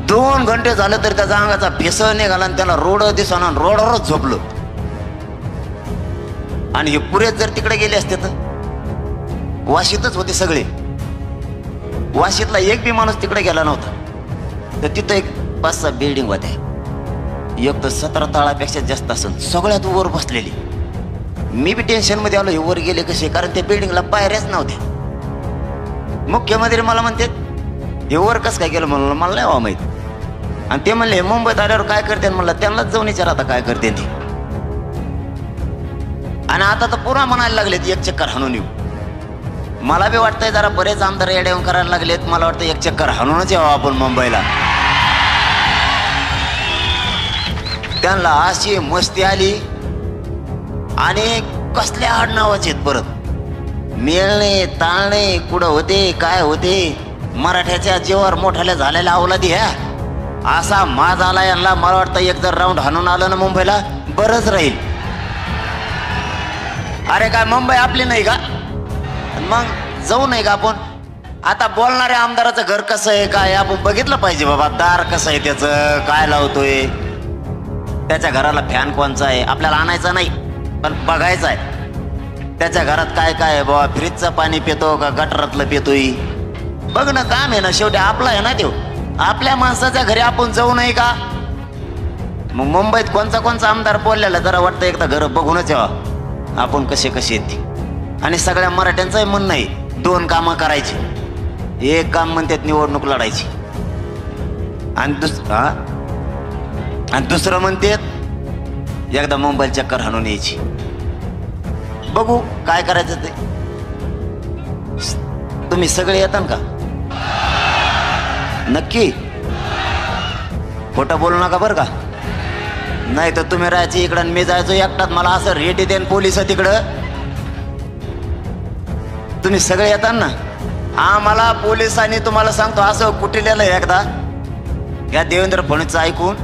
2 घंटे झालं तरी त्याचा अंगाचा फेस निघाला आणि त्याला रोड दिसना, रोडवरच झोपलो. आणि हे पुरेच जर तिकडे गेले असते तर वाशीतच होते सगळे. वाशीतला एक बी माणूस तिकडे गेला नव्हता. तर तिथं एक 5-6 बिल्डिंग होत्या, एक तर 17 तळापेक्षा जास्त असेल, सगळ्यात वर बसलेली. मी बी टेन्शन मध्ये आलो, हे वर गेले कसे, कारण त्या बिल्डिंगला पायऱ्याच नव्हत्या. मुख्यमंत्री मला म्हणते हे वर कसं काय गेलं, म्हणलं मला नाही माहित. आणि ते म्हणले मुंबईत आल्यावर काय करते, म्हणलं त्यांनाच जाऊन विचार आता काय करते ते. आणि आता तर पुन्हा म्हणायला लागलेत एक चक्कर हाणून येऊ. मला बी वाटतंय जरा बरेच आमदार येऊन करायला लागलेत. मला वाटतं एक चक्कर हाणूनच यावं आपण मुंबईला. त्यांना अशी मस्ती आली. आणि कसल्या आडनावाचे आहेत परत, मेळणे ताळणे कुठं होते काय होते. मराठ्याच्या जीवावर मोठ्याला झालेल्या अवलादी ह्या. असा माज आला यांना. मला वाटतं एक जर राऊंड हाणून आलं ना मुंबईला बरंच राहील. अरे काय मुंबई आपली नाही का? मग जाऊ नाही का आपण? आता बोलणाऱ्या आमदाराचं घर कसं आहे काय आपण बघितलं पाहिजे बाबा. दार कसं आहे त्याचं, काय लावतोय, त्याच्या घराला फॅन कोणचा आहे आपल्याला आणायचा नाही, पण बघायचं आहे त्याच्या घरात काय काय आहे बाबा. फ्रीजचं पाणी पितो का गटरातलं पितोय, बघणं काम आहे ना. शेवटी आपला आहे ना तो. आपल्या माणसाच्या घरी आपण जाऊ नये का? मग मुंबईत कोणचा आमदार बोललेला जरा वाटतं एकदा घर बघूनच यावं आपण कसे कसे आहेत ते. आणि सगळ्या मराठ्यांचंही म्हणणं आहे 2 कामं करायची. एक काम म्हणतात निवडणूक लढायची, आणि दुसरं म्हणतात एकदा मुंबईला चक्कर हाणून यायची. बघू काय करायचं ते. तुम्ही सगळे येतात का? नक्की खोटं बोलू नका बरं का. नाही तर तुम्ही राहायचं इकडं आणि मी जायचो एकटाच. मला असं रेट देन पोलिस तिकडं. तुम्ही सगळे येतात ना. आम्हाला पोलिसांनी तुम्हाला सांगतो असं कुटिलेलं एकदा या देवेंद्र फडणवीसचं ऐकून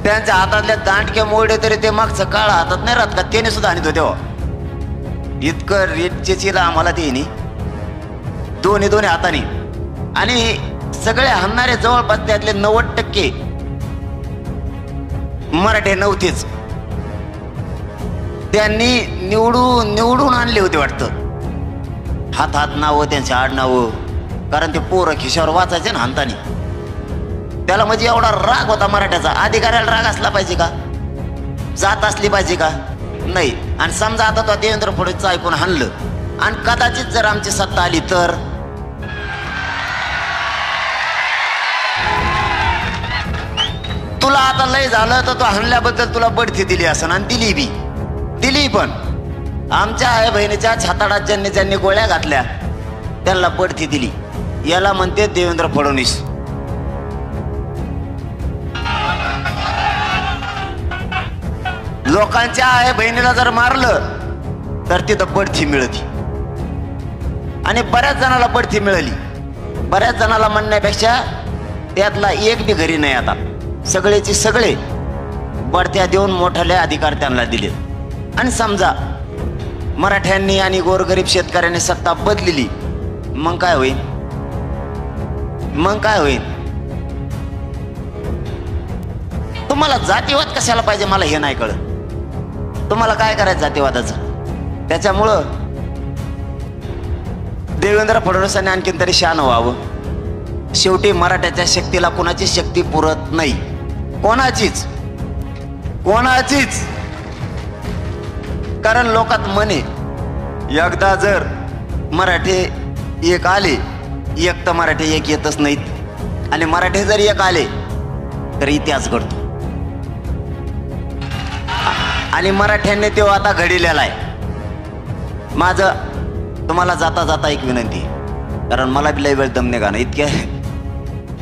त्यांच्या हातातल्या दांडके मोडे तरी ते मागचं काळ हातात नाही राहत का, त्याने सुद्धा आणत होते. इतकं रेटचेचील आम्हाला ते दोन्ही हाताने. आणि सगळे हाणणारे जवळपास त्यातले 90% मराठे नव्हतेच. त्यांनी निवडून आणले होते वाटतं. हात नावं त्यांचे आडनावं, कारण ते पोरं खिशावर वाचायचे ना हाताने. त्याला म्हणजे एवढा राग होता मराठ्याचा. अधिकाऱ्याला राग असला पाहिजे का, जात असली पाहिजे का, नाही. आणि समजा आता तो देवेंद्र फडणवीसचं ऐकून हाणलं आणि कदाचित जर आमची सत्ता आली तर तुला आता लय झालं तर तो हाणल्याबद्दल तुला बढती दिली असं, आणि दिली पण आमच्या आई बहिणीच्या छाताडात ज्यांनी गोळ्या घातल्या त्यांना बढती दिली. याला म्हणते देवेंद्र फडणवीस. लोकांच्या आई बहिणीला जर मारलं तर तिथं बढती मिळती. आणि बऱ्याच जणाला बढती मिळाली. बऱ्याच जणाला म्हणण्यापेक्षा त्यातला एक बी घरी नाही. आता सगळेची सगळे बढत्या देऊन मोठाले अधिकार त्यांना दिले. आणि समजा मराठ्यांनी आणि गोरगरीब शेतकऱ्यांनी सत्ता बदलली, मग काय होईल? तुम्हाला जातीवाद कशाला पाहिजे मला हे नाही कळत. तुम्हाला काय करायचं जातीवादाचं? त्याच्यामुळं देवेंद्र फडणवीसांनी आणखीन तरी शहाणं व्हावं. शेवटी मराठ्याच्या शक्तीला कोणाची शक्ती पुरत नाही, कोणाचीच. कारण लोकात म्हणे एकदा जर मराठे एक आले, एक तर मराठे एक येतच नाहीत. आणि मराठे जर एक आले तर इतिहास घडतो. आणि मराठ्यांनी तो आता घडलेला आहे. माझं तुम्हाला जाता जाता एक विनंती, कारण मला बी लय वेळ दम निघा ना इतक्या,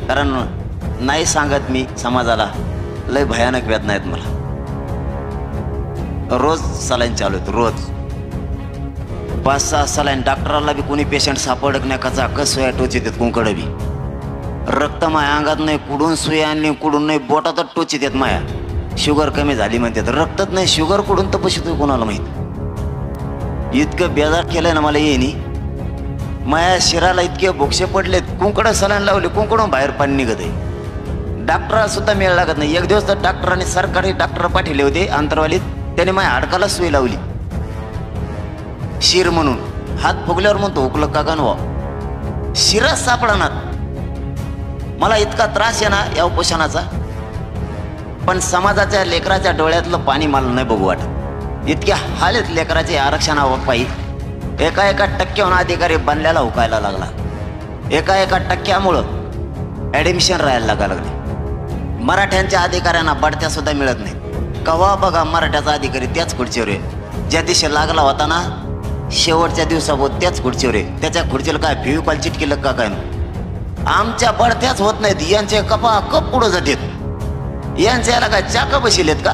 कारण नाही सांगत मी समाजाला, लय भयानक वेदना आहेत मला. रोज सलाईन चालू आहेत, रोज 5-6 सलाईन. डॉक्टराला बी कोणी पेशंट सापडत नाही, कचा कस सोया टोचित येत कुंकडं बी. रक्त माया अंगात नाही, कुडून सुया आणली, कुडून नाही, बोटातच टोचित येत माया. शुगर कमी झाली म्हणतात, रक्तच नाही, शुगर कुडून तपशी तू कोणाला माहित. इतकं बेजार केलंय ना मला येईनी. माया शिराला इतके बोक्षे पडलेत, कुंकडं सलाईन लावली, कुंकडून बाहेर पाणी निघत आहे. डॉक्टराला सुद्धा मेळ लागत नाही. एक दिवस तर डॉक्टरांनी सरकारी डॉक्टर पाठवले होते अंतरवालीत, त्याने माझ्या हाडकाला सुई लावली शिर म्हणून. हात फुगल्यावर म्हणतो उकलं का गणवा, शिरच सापडणार. मला इतका त्रास आहे ना या उपोषणाचा, पण समाजाच्या लेकराच्या डोळ्यातलं पाणी मला नाही बघू वाटत. इतक्या हाल आहेत लेकराचे आरक्षणापायी. एका टक्क्याहून अधिकारी बनल्याला हुकायला लागला. एका टक्क्यामुळं ऍडमिशन राहायला लागले. मराठ्यांच्या अधिकाऱ्यांना बढत्या सुद्धा मिळत नाही. कवा बघा मराठ्याचा अधिकारी त्याच खुर्चीवर आहे. ज्या दिवशी लागला होता ना शेवटच्या दिवसाबोध त्याच खुर्चीवर आहे. त्याच्या खुर्चीला काय फेविकॉल चिटकेलं का काय? आमच्या बढत्याच होत नाहीत. यांचे कप पुढं जातात. यांच्या याला काय चाक बशिलेत का?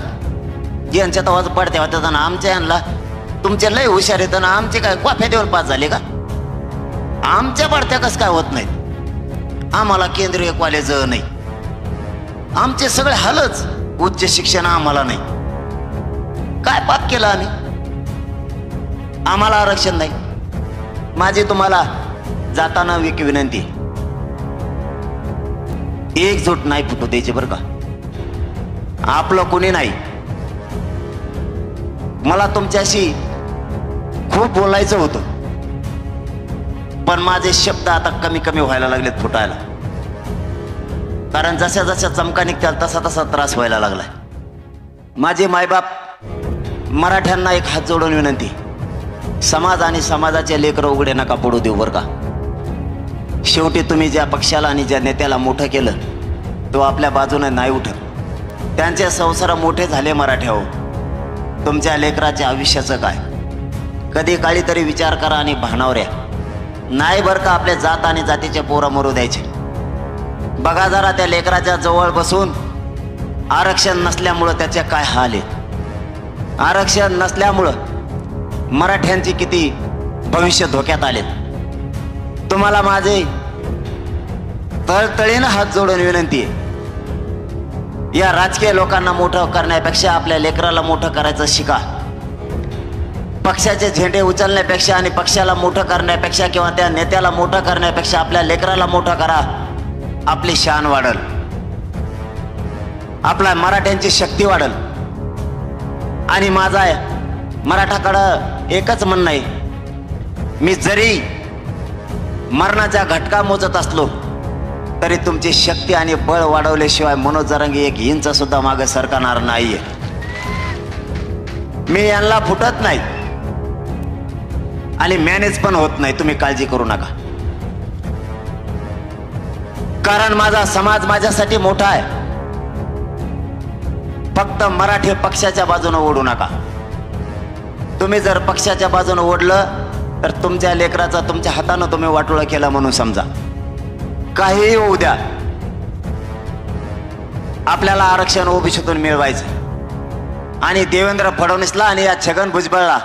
यांच्या तवाच बढत्या होत्या ना, आमच्या यांना तुमचे लय हुशार येतं ना, आमचे काय कॉफ्या देऊन पास झाले का? आमच्या बढत्या कसं काय होत नाहीत? आम्हाला केंद्रीय कॉलेज नाही, आमचे सगळे हालच. उच्च शिक्षण आम्हाला नाही. काय पाप केलं आम्ही? आम्हाला आरक्षण नाही. माझी तुम्हाला जाताना विनंती, एकजूट नाही फुटू द्यायची बरं का. आपलं कोणी नाही. मला तुमच्याशी खूप बोलायचं होतं, पण माझे शब्द आता कमी व्हायला लागलेत फुटायला. कारण जशा जशा चमका निघतात तसा त्रास व्हायला लागलाय. माझे मायबाप मराठ्यांना एक हात जोडून विनंती, समाज आणि समाजाचे लेकरं उघडे नका पडू देऊ बरं का. शेवटी तुम्ही ज्या पक्षाला आणि ज्या नेत्याला मोठं केलं तो आपल्या बाजूने नाही उठत. त्यांचे संसार मोठे झाले मराठ्याहो. तुमच्या लेकराच्या आयुष्याचं काय? कधी काळी तरी विचार करा आणि भानावर या. नाही बरं का आपल्या जात आणि जातीचे पोरं मरू द्यायचे. बघा जरा त्या लेकराच्या जवळ बसून आरक्षण नसल्यामुळं त्याचे काय हाल आहेत. आरक्षण नसल्यामुळं मराठ्यांची किती भविष्य धोक्यात आलेत. तुम्हाला माझे तळतळीनं हात जोडून विनंती आहे, या राजकीय लोकांना मोठं करण्यापेक्षा आपल्या लेकराला मोठं करायचं शिका. पक्षाचे झेंडे उचलण्यापेक्षा आणि पक्षाला मोठं करण्यापेक्षा किंवा त्या नेत्याला मोठं करण्यापेक्षा आपल्या लेकराला मोठं करा. आपली शान वाढल, आपला मराठ्यांची शक्ती वाढल. आणि माझा मराठाकडं एकच म्हणणं आहे, मी जरी मरणाचा घटका मोजत असलो तरी तुमची शक्ती आणि बळ वाढवल्याशिवाय मनोज जरांगे एक इंच सुद्धा मागे सरकणार नाहीये. मी यांना फुटत नाही आणि मॅनेज पण होत नाही, तुम्ही काळजी करू नका. कारण माझा समाज माझ्यासाठी मोठा आहे. फक्त मराठी पक्षाच्या बाजूने ओढू नका. तुम्ही जर पक्षाच्या बाजूने ओढलं तर तुमच्या लेकराचा तुमच्या हातानं तुम्ही वाटोळं केलं म्हणून समजा. काहीही होऊ द्या, आपल्याला आरक्षण ओबीसीतून मिळवायचं आणि देवेंद्र फडणवीसला आणि या छगन भुजबळला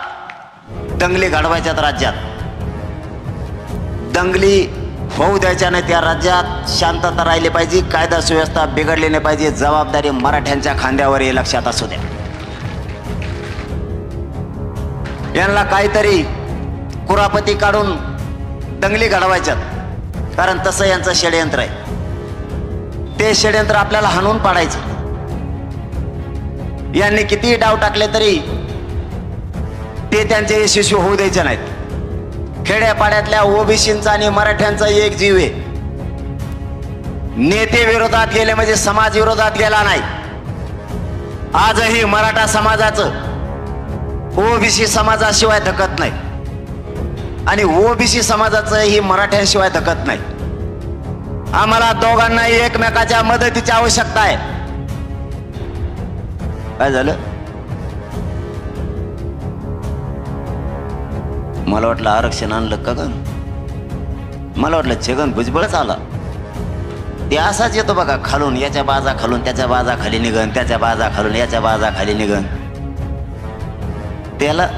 दंगली घडवायच्यात. राज्यात दंगली होऊ द्यायच्या नाही. त्या राज्यात शांतता राहिली पाहिजे, कायदा सुव्यवस्था बिघडली नाही पाहिजे. जबाबदारी मराठ्यांच्या खांद्यावर हे लक्षात असू द्या. यांना काहीतरी कुरापती काढून दंगली घडवायच्यात, कारण तसं यांचं षडयंत्र आहे. ते षडयंत्र आपल्याला हाणून पाडायचं. यांनी कितीही डाव टाकले तरी ते त्यांचे यशस्वी होऊ द्यायचे नाहीत. खेड्यापाड्यातल्या ओबीसींचा आणि मराठ्यांचा एक जीव आहे. नेते विरोधात गेले म्हणजे समाज विरोधात गेला नाही. आजही मराठा समाजाचं ओबीसी समाजाशिवाय धकत नाही आणि ओबीसी समाजाचं ही मराठ्यांशिवाय धकत नाही. आम्हाला दोघांनाही एकमेकाच्या मदतीची आवश्यकता आहे. काय झालं? मला वाटलं आरक्षण आणलं का? मला वाटलं छगन भुजबळच आला. ते असाच येतो बघा, खालून याच्या बाजा खालून त्याच्या बाजा खाली निघन, त्याच्या बाजा खालून याच्या बाजा खाली निघन. त्याला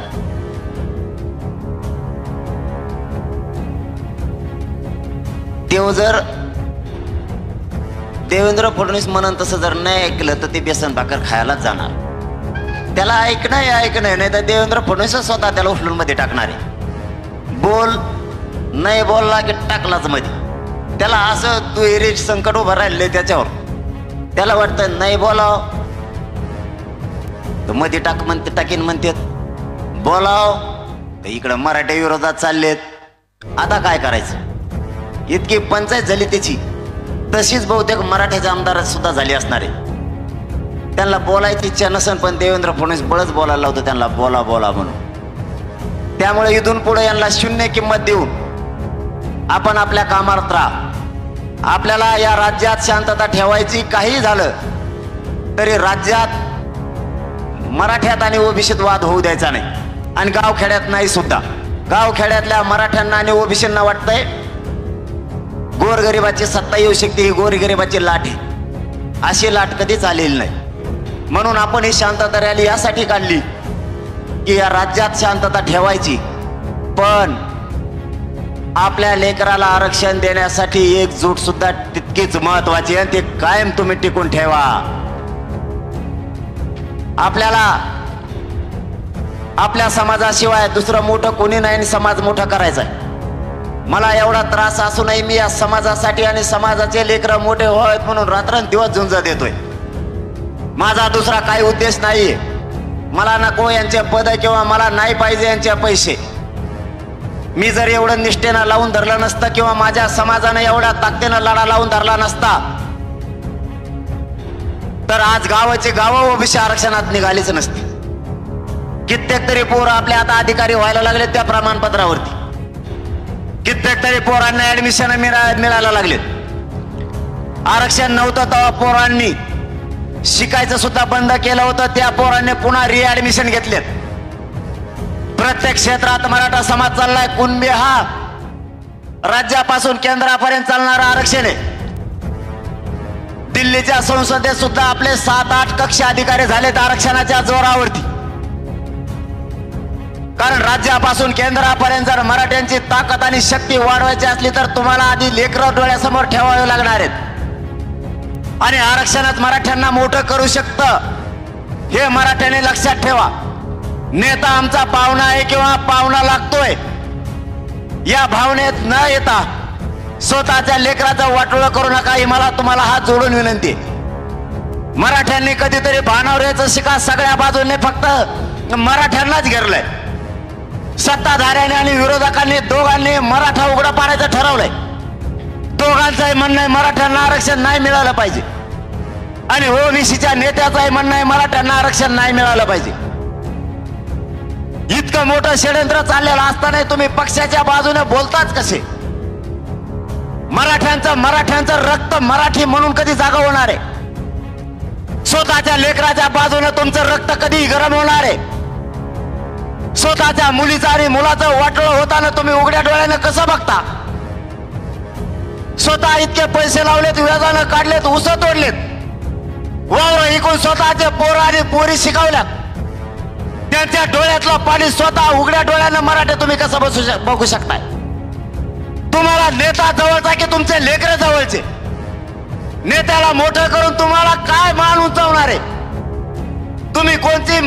जर देवेंद्र फडणवीस म्हणून तसं जर नाही ऐकलं तर ते बेसन भाकर खायलाच जाणार. त्याला ऐकणं नाही तर देवेंद्र फडणवीस स्वतः त्याला उचलून मध्ये टाकणार आहे. बोल नाही बोलला की टाकलाच मध्ये. त्याला असं तू एरेज संकट उभं राहिले त्याच्यावर. त्याला वाटतं नाही बोलाव तर मध्ये टाक म्हणते, टाकीन म्हणतात. बोलाव तर इकडं मराठी विरोधात चाललेत. आता काय करायचं? इतकी पंचायत झाली त्याची, तशीच बहुतेक मराठ्याच्या आमदारात सुद्धा झाली असणार आहे. त्यांना बोलायची इच्छा नसेल पण देवेंद्र फडणवीस बळच बोलायला लावतो त्यांना, बोला बोला म्हणून. त्यामुळे इथून पुढे यांना शून्य किंमत देऊन आपण आपल्या कामात राहा. आपल्याला या राज्यात शांतता ठेवायची. काही झालं तरी राज्यात मराठ्यात आणि ओबीसीत वाद होऊ द्यायचा नाही आणि गावखेड्यात नाही सुद्धा. गावखेड्यातल्या मराठ्यांना आणि ओबीसींना वाटतंय गोरगरिबाची सत्ता येऊ शकते, ही गोरगरिबाची लाट आहे. अशी लाट कधीच आलेली नाही. म्हणून आपण ही शांतता रॅली यासाठी काढली की या राज्यात शांतता ठेवायची, पण आपल्या लेकराला आरक्षण देण्यासाठी एकजूट सुद्धा तितकीच महत्वाची आहे. ते कायम तुम्ही टिकून ठेवा. आपल्याला आपल्या समाजाशिवाय दुसरं मोठं कोणी नाही आणि समाज मोठा करायचा आहे. मला एवढा त्रास असूनही मी या समाजासाठी आणि समाजाचे लेकरं मोठे व्हावेत म्हणून रात्रंदिवस झुंज देतोय. माझा दुसरा काही उद्देश नाहीये. मला नको यांचे पद किंवा मला नाही पाहिजे यांचे पैसे. मी जर एवढं निष्ठेनं लावून धरलं नसतं किंवा माझ्या समाजानं एवढ्या ताकदीनं लढा लावून धरला नसता तर आज गावाची गावं ओबीसी आरक्षणात निघालीच नसती. कित्येक तरी पोरं आपल्या आता अधिकारी व्हायला लागले त्या प्रमाणपत्रावरती. कित्येक तरी पोरांना ऍडमिशन मिळायला लागलेत. आरक्षण नव्हतं तेव्हा पोरांनी शिकायचं सुद्धा बंद केलं होतं. त्या पोरांनी पुन्हा रिऍडमिशन घेतलेत. प्रत्येक क्षेत्रात मराठा समाज चाललाय. कुणबी हा राज्यापासून केंद्रापर्यंत चालणारं आरक्षण आहे. दिल्लीच्या संसदेत सुद्धा आपले 7-8 कक्ष अधिकारी झालेत आरक्षणाच्या जोरावरती. कारण राज्यापासून केंद्रापर्यंत जर मराठ्यांची ताकद आणि शक्ती वाढवायची असली तर तुम्हाला आधी लेकरं डोळ्यासमोर ठेवावे लागणार आहेत आणि आरक्षणच मराठ्यांना मोठं करू शकतं हे मराठ्यांनी लक्षात ठेवा. नेता आमचा पाहुणा आहे किंवा पाहुणा लागतोय या भावनेत न येता स्वतःच्या लेकराचं वाटोळं करू नका ही मला तुम्हाला हात जोडून विनंती. मराठ्यांनी कधीतरी भानावऱ्याचं शिका सगळ्या बाजूने फक्त मराठ्यांनाच घेरलंय. सत्ताधाऱ्याने आणि विरोधकांनी दोघांनी मराठा उघडा पाडायचं ठरवलंय. दोघांचंही म्हणणं आहे मराठ्यांना आरक्षण नाही मिळालं पाहिजे आणि ओबीसीच्या नेत्याचंही म्हणणं आहे मराठ्यांना आरक्षण नाही मिळालं पाहिजे. इतकं मोठं षडयंत्र चाललेलं असताना तुम्ही पक्षाच्या बाजूने बोलताच कसे? मराठ्यांचं रक्त मराठी म्हणून कधी जागा होणार आहे? स्वतःच्या लेकराच्या बाजूने तुमचं रक्त कधी गरम होणार आहे? स्वतःच्या मुलीचं आणि मुलाचं वाटोळं होताना तुम्ही उघड्या डोळ्यानं कसं बघता? स्वतः इतके पैसे लावलेत, व्याजानं काढलेत, उस तोडलेत, वावर इकून स्वतःचे पोरं आणि पोरी शिकवल्यात, त्यांच्या डोळ्यातलं पाणी स्वतः उघड्या डोळ्यानं मराठे तुम्ही कसं बघू शकताय? तुम्हाला नेता जवळचा की तुमचे लेकरं जवळचे? नेत्याला मोठं करून तुम्हाला काय मान उंचावणार आहे? तुम्ही कोणती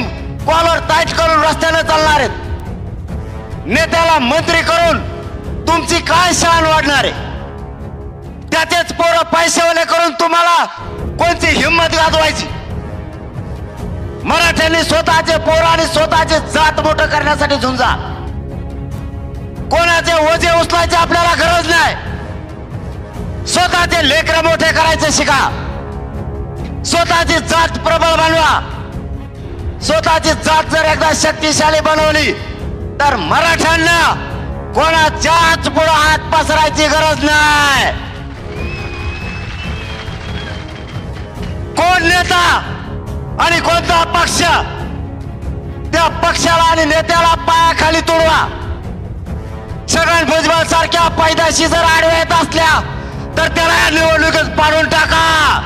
कॉलर टाईट करून रस्त्याने चालणार आहेत? नेत्याला मंत्री करून तुमची काय शान वाढणार आहे? त्याचेच पोरं पैसेवाले करून तुम्हाला कोणती हिंमत गाजवायची? मराठ्यांनी स्वतःचे पोरं आणि स्वतःचे जात मोठं करण्यासाठी झुंजा. कोणाचे ओझे उचलायचे आपल्याला गरज नाही. स्वतःचे लेकरं मोठे करायचे शिका. स्वतःची जात प्रबळ बनवा. स्वतःची जात जर एकदा शक्तिशाली बनवली तर मराठ्यांना कोणाच्याच पुढे हात पसरायची गरज नाही. कोण नेता आणि कोणता पक्ष त्या पक्षाला आणि नेत्याला पायाखाली तोडवा. छगन भुजबळ सारख्या पैदाशी जर आडव्या येत असल्या तर त्याला या निवडणुकीत पाडून टाका.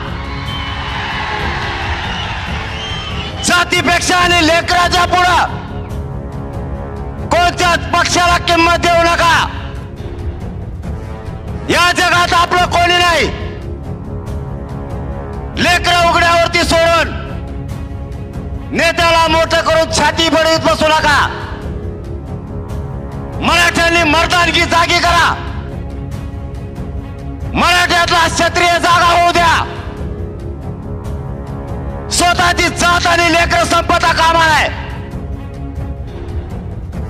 जातीपेक्षा आणि लेकराच्या पुढं कोणत्याच पक्षाला किंमत देऊ नका. या जगात आपलं कोणी नाही. लेकरं उघड्यावरती सोडून नेत्याला मोठं करून छाती फडवीत बसू नका. मराठ्यांनी मर्दानगी जागी करा. मराठ्यातला क्षत्रिय जागा होऊ द्या. स्वतःची जात आणि लेकर संपदा कामा आहे.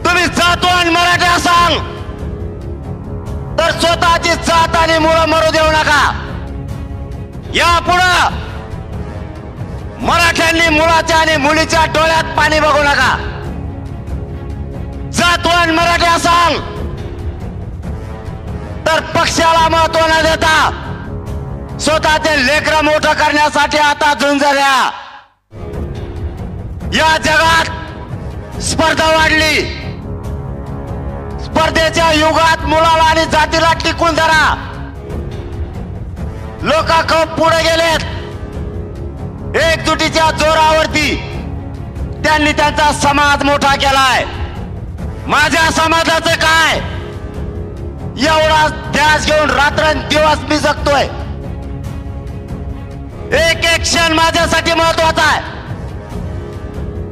तुम्ही जातवान मराठी असाल तर स्वतःची जात आणि मुलं मरू देऊ नका. यापुढं मराठ्यांनी मुलाच्या आणि मुलीच्या डोळ्यात पाणी बघू नका. जातवान मराठी असाल तर पक्षाला महत्व न देता स्वतःचे लेकरं मोठं करण्यासाठी आता झुंज द्या. या जगात स्पर्धा वाढली. स्पर्धेच्या युगात मुलाला आणि जातीला टिकून धरा. लोक खूप पुढे गेलेत. एकजुटीच्या जोरावरती त्यांनी त्यांचा समाज मोठा केलाय. माझ्या समाजाचं काय? एवढा ध्यास घेऊन रात्रंदिवस मी जगतोय. एक एक क्षण माझ्यासाठी महत्वाचा आहे.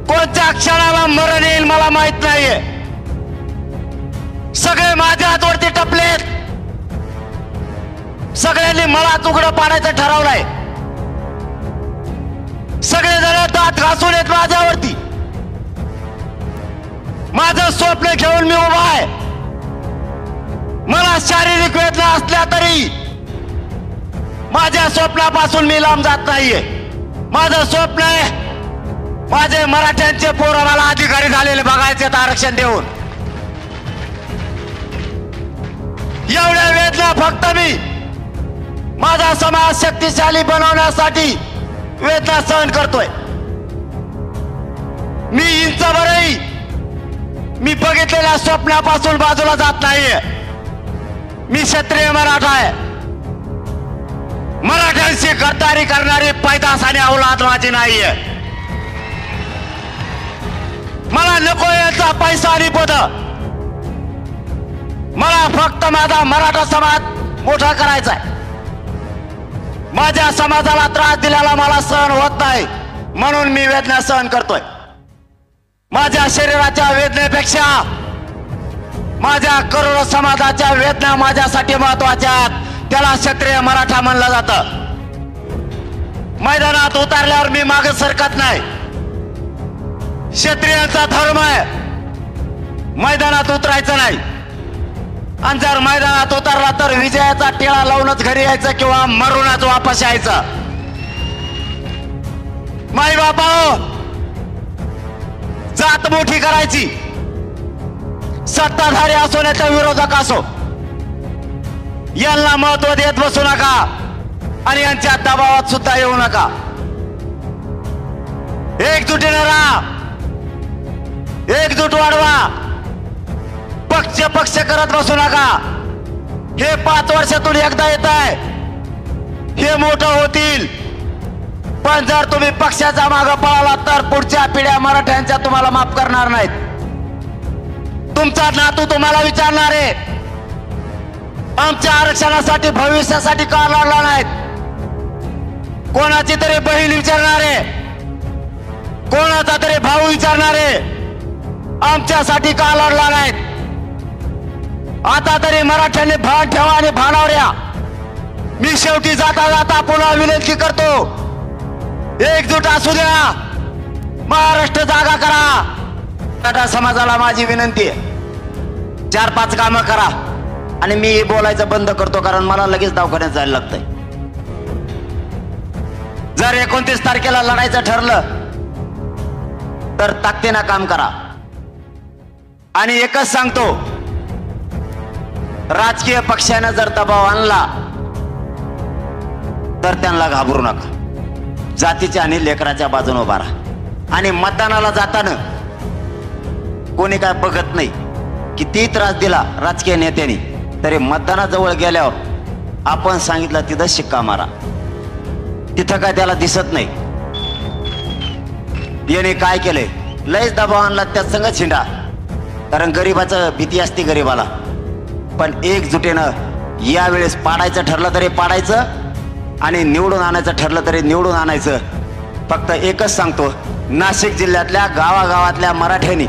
कोणत्या क्षणाला मरण येईल मला माहित नाहीये. सगळे माझ्या हातवरती टपलेत. सगळ्यांनी मलाच उघडं पाडायचं ठरवलंय. सगळे जण दात घासून येत माझ्यावरती. माझं स्वप्न घेऊन मी उभा आहे. मला शारीरिक वेदना असल्या तरी माझ्या स्वप्नापासून मी लांब जात नाहीये. माझं स्वप्न आहे माझे मराठ्यांचे पोरं मला अधिकारी झालेले बघायचे आरक्षण देऊन. एवढ्या वेदना फक्त मी माझा समाज शक्तिशाली बनवण्यासाठी वेदना सहन करतोय. मी इंचभरही मी बघितलेल्या स्वप्नापासून बाजूला जात नाहीये. मी क्षत्रिय मराठा आहे. मराठ्यांशी गद्दारी करणारी पैदास आणि औलाद माझी नाहीये. मला नको याचा पैसा आणि पद, मला फक्त माझा मराठा समाज मोठा करायचा आहे. माझ्या समाजाला त्रास दिल्याला मला सहन होत नाही, म्हणून मी वेदना सहन करतोय. माझ्या शरीराच्या वेदनेपेक्षा माझ्या करोडो समाजाच्या वेदना माझ्यासाठी महत्वाच्या आहेत. त्याला क्षत्रिय मराठा म्हणलं जातं. मैदानात उतरल्यावर मी मागे सरकत नाही. क्षत्रियांचा धर्म आहे मैदानात उतरायचं नाही, आणि जर मैदानात उतरला तर विजयाचा टिळा लावूनच घरी यायचं किंवा मरूनच वापस यायचं. माई बापाओ, जात मोठी करायची, सत्ताधारी असो नाही तर विरोधक असो, यांना महत्व देत बसू नका आणि यांच्या दबावात सुद्धा येऊ नका. एकजुटीने राहा, एकजूट वाढवा, पक्ष करत बसू नका. हे 5 वर्षातून एकदा येत आहे, हे मोठं होतील. पण जर तुम्ही पक्षाचा मागे पळाला तर पुढच्या पिढ्या मराठ्यांच्या तुम्हाला माफ करणार नाहीत. तुमचा नातू तुम्हाला विचारणार आहे, आमच्या आरक्षणासाठी भविष्यासाठी का लढला नाहीत. कोणाची तरी बहीण विचारणार आहे, कोणाचा तरी भाऊ विचारणार आहे, आमच्यासाठी का लढला नाहीत. आता तरी मराठ्यांनी भान ठेवा आणि भानावर या. मी शेवटी जाता जाता पुन्हा विनंती करतो, एकजूट असू द्या, महाराष्ट्र जागा करा. मराठा समाजाला माझी विनंती आहे, 4-5 कामं करा. आणि मी बोलायचं बंद करतो, कारण मला लगेच दवाखान्यात जायला लागतंय. जर 29 तारखेला लढायचं ठरलं तर ताकदीनं काम करा. आणि एकच सांगतो, राजकीय पक्षाने जर दबाव आणला तर त्यांना घाबरू नका. जातीच्या आणि लेकराच्या बाजूने उभा राहा. आणि मतदानाला जाताना कोणी काय बघत नाही. किती त्रास दिला राजकीय नेत्यांनी, तरी मतदानाजवळ गेल्यावर आपण सांगितलं तिथं शिक्का मारा, तिथं काय त्याला दिसत नाही. याने काय केलंय, लयच दबाव आणला त्यात संग छिंडा, कारण गरीबाचं भीती असते गरीबाला. पण एकजुटीनं यावेळेस पाडायचं ठरलं तरी पाडायचं आणि निवडून आणायचं ठरलं तरी निवडून आणायचं. फक्त एकच सांगतो, नाशिक जिल्ह्यातल्या गावागावातल्या मराठ्यांनी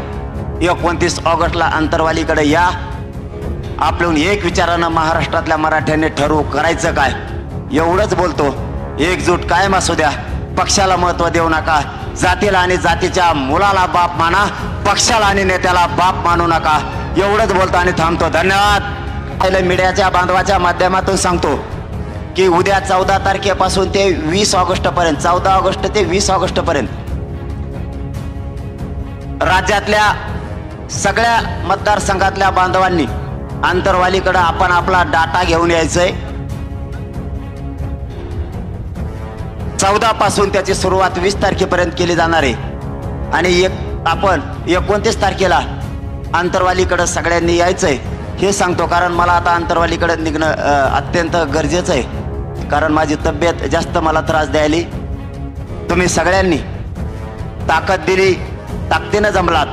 29 ऑगस्टला अंतरवालीकडे या. आपल्याहून एक विचारानं महाराष्ट्रातल्या मराठ्यांनी ठरवू करायचं काय, एवढंच बोलतो. एकजूट कायम असू द्या, पक्षाला महत्व देऊ नका. जातीला आणि जातीच्या मुलाला बाप माना, पक्षाला आणि नेत्याला बाप मानू नका. एवढंच बोलतो आणि थांबतो. धन्यवाद. मीडियाच्या बांधवाच्या माध्यमातून सांगतो की उद्या 14 तारखेपासून ते 20 ऑगस्ट पर्यंत, 14 ऑगस्ट ते 20 ऑगस्ट पर्यंत राज्यातल्या सगळ्या मतदारसंघातल्या बांधवांनी आंतरवालीकडे आपण आपला डाटा घेऊन यायचंय. 14 पासून त्याची सुरुवात 20 तारखेपर्यंत केली जाणार आहे. आणि आपण 29 तारखेला आंतरवालीकडे सगळ्यांनी यायचंय हे सांगतो. कारण मला आता आंतरवालीकडे निघणं अत्यंत गरजेचं आहे, कारण माझी तब्येत जास्त मला त्रास द्यायली. तुम्ही सगळ्यांनी ताकद दिली, ताकदीनं जमलात,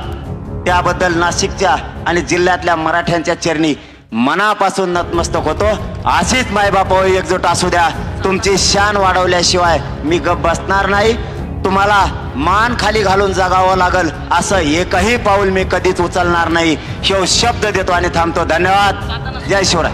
त्याबद्दल नाशिकच्या आणि जिल्ह्यातल्या मराठ्यांच्या चरणी मनापासून नतमस्तक होतो. अशीच मायबापा एकजूट असू द्या. तुमची शान वाढवल्याशिवाय मी गप बसणार नाही. तुम्हाला मान खाली घालून जगावं लागल असं एकही पाऊल मी कधीच उचलणार नाही. हे शब्द देतो आणि थांबतो. धन्यवाद. जय शिवराय.